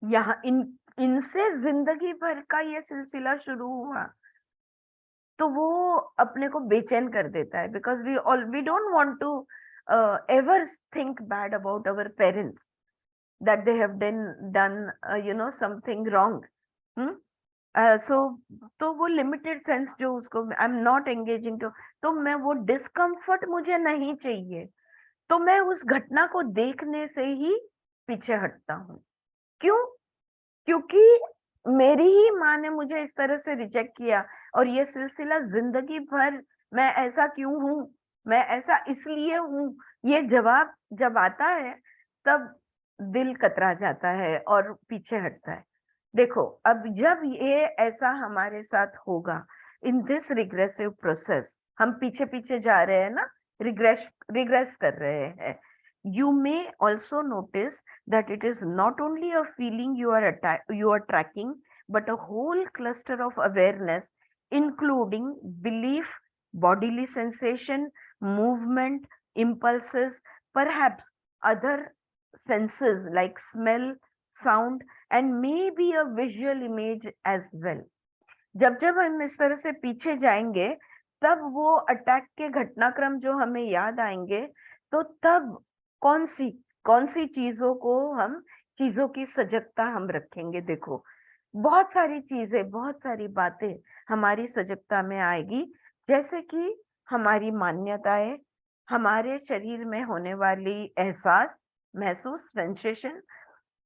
यहाँ इनसे जिंदगी भर का ये सिलसिला शुरू हुआ, तो वो अपने को बेचैन कर देता है, because we don't want to ever think bad about our parents that they have done something wrong. So तो वो लिमिटेड सेंस जो उसको I am not engaging to, तो मैं वो डिस्कम्फर्ट मुझे नहीं चाहिए, तो मैं उस घटना को देखने से ही पीछे हटता हूँ। क्यों? क्योंकि मेरी ही माँ ने मुझे इस तरह से रिजेक्ट किया, और ये सिलसिला जिंदगी भर, मैं ऐसा क्यों हूँ, मैं ऐसा इसलिए हूँ, ये जवाब जब आता है तब दिल कतरा जाता है और पीछे हटता है। देखो, अब जब ये ऐसा हमारे साथ होगा, इन दिस रिग्रेसिव प्रोसेस, हम पीछे पीछे जा रहे हैं ना, रिग्रेस कर रहे हैं, you may also notice that it is not only a feeling you are tracking, but a whole cluster of awareness, including belief, bodily sensation, movement, impulses, perhaps other senses like smell, sound, and maybe a visual image as well. जब जब हम इस तरह से पीछे जाएंगे, तब वो अटैक के घटनाक्रम जो हमें याद आएंगे, तो तब कौन सी चीजों को हम, चीजों की सजगता हम रखेंगे। देखो, बहुत सारी चीजें, बहुत सारी बातें हमारी सजगता में आएगी, जैसे कि हमारी मान्यताएं, हमारे शरीर में होने वाली एहसास, महसूस, सेंसेशन,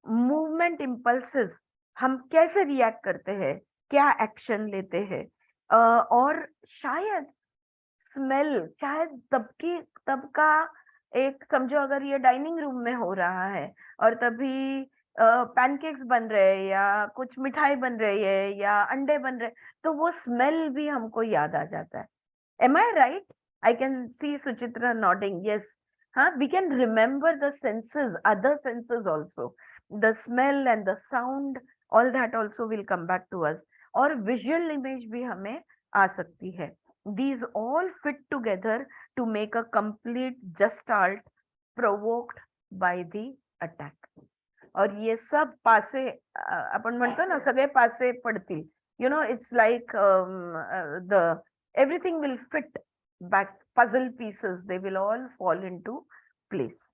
मूवमेंट, इम्पल्सेस, हम कैसे रिएक्ट करते हैं, क्या एक्शन लेते हैं, और शायद स्मेल, शायद तब का एक, समझो अगर ये डाइनिंग रूम में हो रहा है और तभी पैनकेक्स बन रहे हैं या कुछ मिठाई बन रही है या अंडे बन रहे, तो वो स्मेल भी हमको याद आ जाता है। Am I right? I can see Suchitra nodding. Yes. We can remember the senses, other senses also. The smell and the sound, all that also will come back to us. और visual image भी हमें आ सकती है. These all fit together to make a complete gestalt provoked by the attack. और ये सब पासे, आपण म्हणतो ना, सगळे पासे पडतील. You know, it's like everything will fit back, puzzle pieces, they will all fall into place.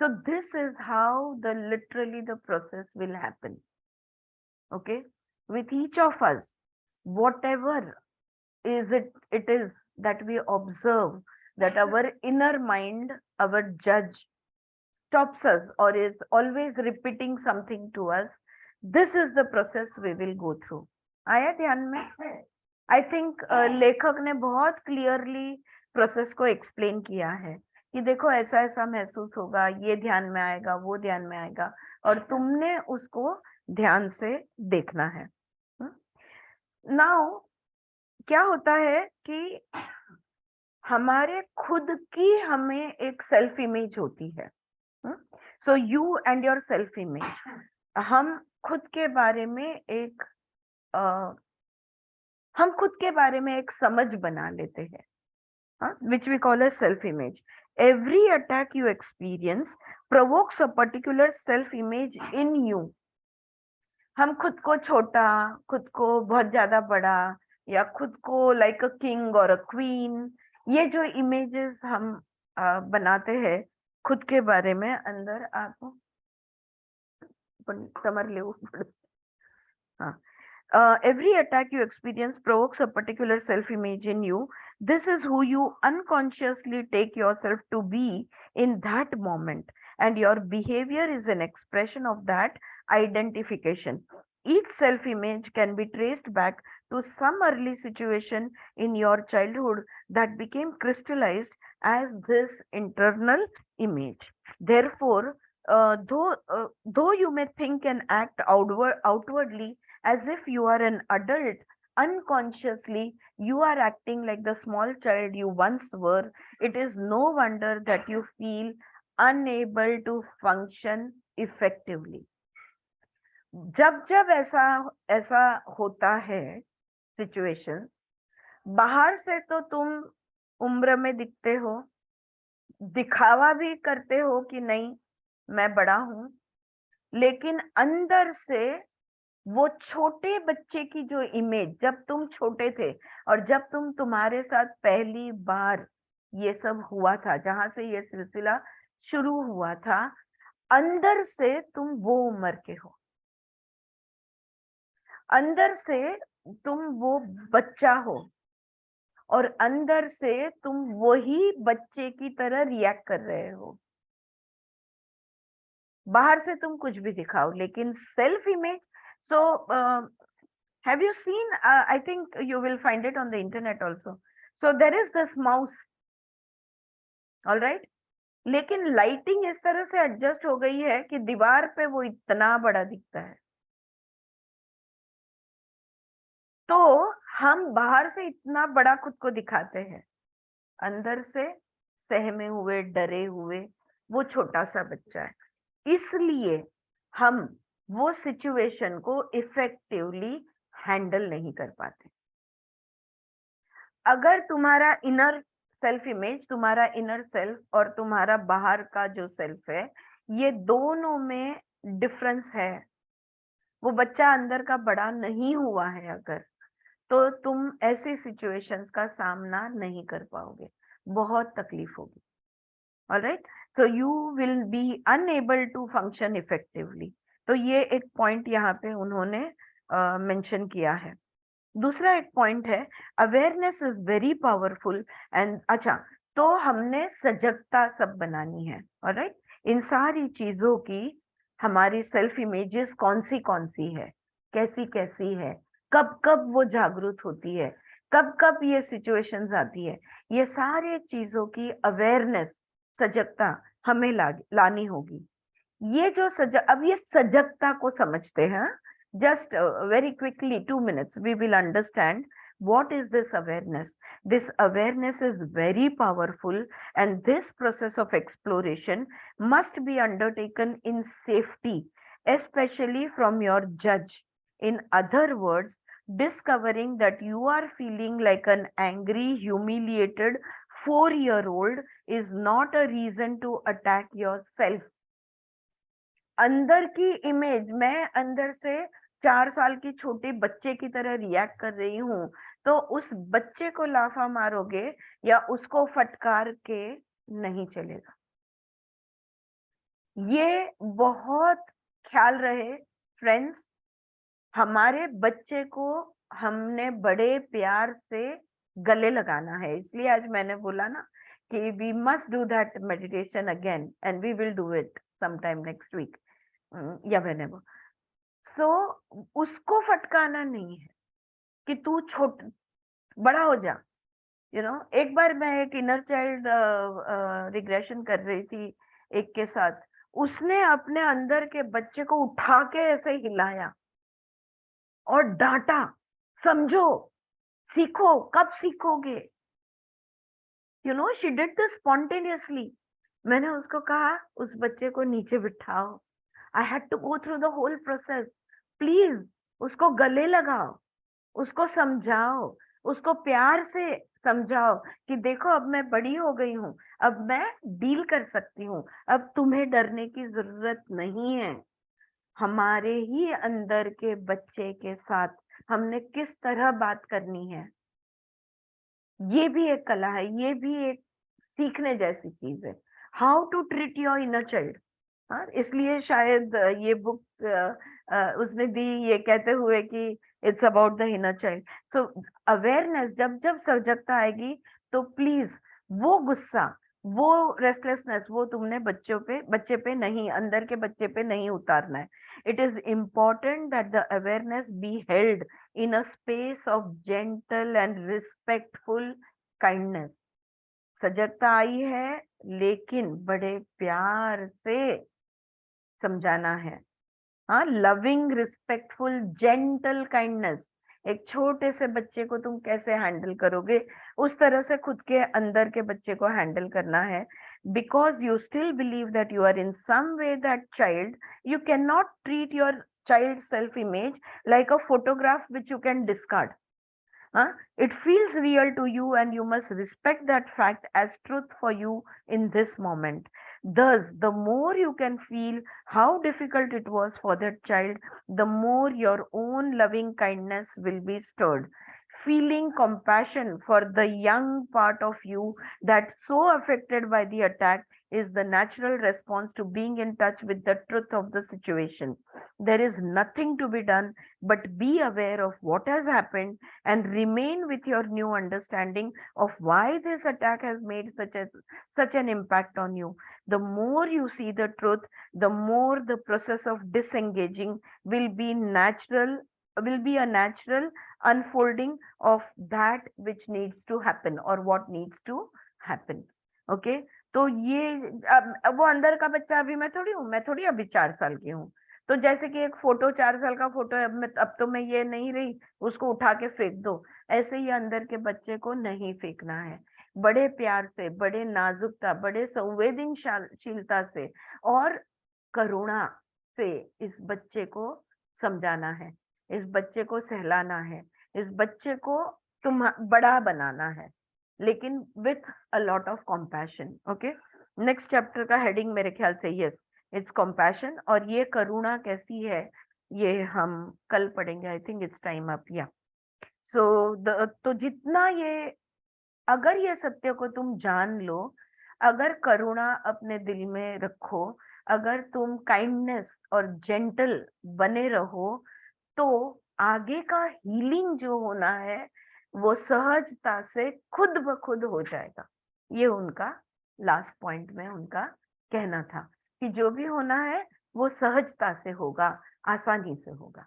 So this is how literally the process will happen. Okay, with each of us, whatever it is that we observe, that our inner mind, our judge, stops us or is always repeating something to us, this is the process we will go through. आया ध्यान में? I think लेखक ने बहुत clearly process को explain किया है कि देखो, ऐसा ऐसा महसूस होगा, ये ध्यान में आएगा, वो ध्यान में आएगा, और तुमने उसको ध्यान से देखना है। नाउ क्या होता है कि हमारे खुद की हमें एक सेल्फ इमेज होती है। So you and your self image, हम खुद के बारे में एक समझ बना लेते हैं, which we call as self image. Every attack you experience provokes a particular self image in you. हम खुद को छोटा, खुद को बहुत ज्यादा बड़ा, या खुद को like a king or a queen, ये जो images हम बनाते हैं खुद के बारे में, अंदर आपको समर ले। Every attack you experience provokes a particular self-image in you. This is who you unconsciously take yourself to be in that moment, and your behavior is an expression of that identification. Each self-image can be traced back to some early situation in your childhood that became crystallized as this internal image. Therefore, though you may think and act outwardly as if you are an adult, unconsciously you are acting like the small child you once were. It is no wonder that you feel unable to function effectively. जब जब ऐसा होता है situation, बाहर से तो तुम उम्र में दिखते हो, दिखावा भी करते हो कि नहीं मैं बड़ा हूं, लेकिन अंदर से वो छोटे बच्चे की जो इमेज, जब तुम छोटे थे और जब तुम्हारे साथ पहली बार ये सब हुआ था, जहां से ये सिलसिला शुरू हुआ था, अंदर से तुम वो उम्र के हो, अंदर से तुम वो बच्चा हो, और अंदर से तुम वही बच्चे की तरह रिएक्ट कर रहे हो। बाहर से तुम कुछ भी दिखाओ, लेकिन self image, so have you seen, I think you will find it on the internet also, so there is this mouse, all right, लेकिन लाइटिंग इस तरह से एडजस्ट हो गई है कि दीवार पे वो इतना बड़ा दिखता है। तो हम बाहर से इतना बड़ा खुद को दिखाते हैं, अंदर से सहमे हुए, डरे हुए वो छोटा सा बच्चा है। इसलिए हम वो सिचुएशन को इफेक्टिवली हैंडल नहीं कर पाते। अगर तुम्हारा इनर सेल्फ इमेज, तुम्हारा इनर सेल्फ और तुम्हारा बाहर का जो सेल्फ है, ये दोनों में डिफरेंस है, वो बच्चा अंदर का बड़ा नहीं हुआ है अगर, तो तुम ऐसी सिचुएशंस का सामना नहीं कर पाओगे, बहुत तकलीफ होगी। Alright, so you will be unable to function effectively. तो ये एक पॉइंट यहाँ पे उन्होंने मेंशन किया है। दूसरा एक पॉइंट है, awareness is very powerful and, अच्छा, तो हमने सजगता सब बनानी है। ऑलराइट, इन सारी चीजों की हमारी सेल्फ इमेजेस कौन सी है, कैसी कैसी है, कब कब वो जागरूक होती है, कब कब ये सिचुएशंस आती है, ये सारे चीजों की अवेयरनेस, सजगता हमें लानी होगी। ये जो अब ये सजगता को समझते हैं। Just very quickly, 2 minutes, we will understand what is this awareness. This awareness is very powerful, and this process of exploration must be undertaken in safety, especially from your judge. In other words, discovering that you are feeling like an angry, humiliated 4-year-old is not a reason to attack yourself. अंदर की image, मैं अंदर से 4 साल की छोटे बच्चे की तरह रिएक्ट कर रही हूँ, तो उस बच्चे को लाफा मारोगे या उसको फटकार के नहीं चलेगा। ये बहुत ख्याल रहे फ्रेंड्स, हमारे बच्चे को हमने बड़े प्यार से गले लगाना है। इसलिए आज मैंने बोला ना कि we must do that meditation again, and we will do it sometime next week या व्हेनेवर। सो उसको फटकाना नहीं है कि तू बड़ा हो जा। एक बार मैं एक इनर चाइल्ड रिग्रेशन कर रही थी एक के साथ, उसने अपने अंदर के बच्चे को उठा के ऐसे हिलाया और डांटा, समझो, सीखो, कब सीखोगे। She did this spontaneously. मैंने उसको कहा उस बच्चे को नीचे बिठाओ। I had to go through the whole process. Please, उसको गले लगाओ, उसको समझाओ, उसको प्यार से समझाओ कि देखो अब मैं बड़ी हो गई हूँ, अब मैं डील कर सकती हूँ, अब तुम्हें डरने की जरूरत नहीं है। हमारे ही अंदर के बच्चे के साथ हमने किस तरह बात करनी है, ये भी एक कला है, ये भी एक सीखने जैसी चीज है। How to treat your inner child. इसलिए शायद ये बुक उसमें भी ये कहते हुए कि it's about the inner child. So awareness, जब जब सजगता आएगी तो प्लीज वो गुस्सा, वो रेस्टलेसनेस, वो तुमने बच्चे पे नहीं, अंदर के बच्चे पे नहीं उतारना है। It is important that the awareness be held in a space of gentle and respectful kindness. सजगता आई है, लेकिन बड़े प्यार से समझाना है। हाँ, लविंग, रिस्पेक्टफुल, जेंटल काइंडनेस। एक छोटे से बच्चे को तुम कैसे हैंडल करोगे, उस तरह से खुद के अंदर के बच्चे को हैंडल करना है। Because you still believe that you are in some way that child, you can not treat your child self image like a photograph which you can discard. It feels real to you and you must respect that fact as truth for you in this moment. Thus, the more you can feel how difficult it was for that child, the more your own loving kindness will be stirred. Feeling compassion for the young part of you that's so affected by the attack is the natural response to being in touch with the truth of the situation. There is nothing to be done but be aware of what has happened and remain with your new understanding of why this attack has made such an impact on you. The more you see the truth, the more the process of disengaging will be a natural unfolding of that which needs to happen or what needs to happen. Okay, तो ये वो अंदर का बच्चा अभी मैं थोड़ी अभी 4 साल की हूँ, तो जैसे कि एक फोटो 4 साल का फोटो है, अब तो मैं ये नहीं रही, उसको उठा के फेंक दो, ऐसे ही अंदर के बच्चे को नहीं फेंकना है। बड़े प्यार से, बड़े नाजुकता, बड़े संवेदनशीलता से और करुणा से इस बच्चे को समझाना है, इस बच्चे को सहलाना है, इस बच्चे को तुम बड़ा बनाना है, लेकिन with a lot of compassion. Okay, next chapter का हेडिंग मेरे ख्याल से यस, इट्स कॉम्पैशन, और ये करुणा कैसी है ये हम कल पढ़ेंगे। I think it's time up, या सो तो जितना ये, अगर ये सत्य को तुम जान लो, अगर करुणा अपने दिल में रखो, अगर तुम काइंडनेस और जेंटल बने रहो, तो आगे का हीलिंग जो होना है वो सहजता से खुद ब खुद हो जाएगा। ये उनका लास्ट पॉइंट में उनका कहना था कि जो भी होना है वो सहजता से होगा, आसानी से होगा।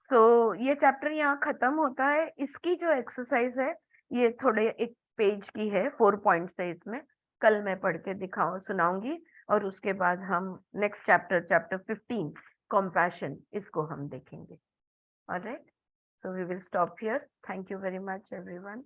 तो ये चैप्टर यहाँ खत्म होता है। इसकी जो एक्सरसाइज है ये थोड़े एक पेज की है, 4 पॉइंट्स है इसमें, कल मैं पढ़ के सुनाऊंगी, और उसके बाद हम नेक्स्ट चैप्टर 15 कंपैशन, इसको हम देखेंगे। Alright, so we will stop here. Thank you very much everyone.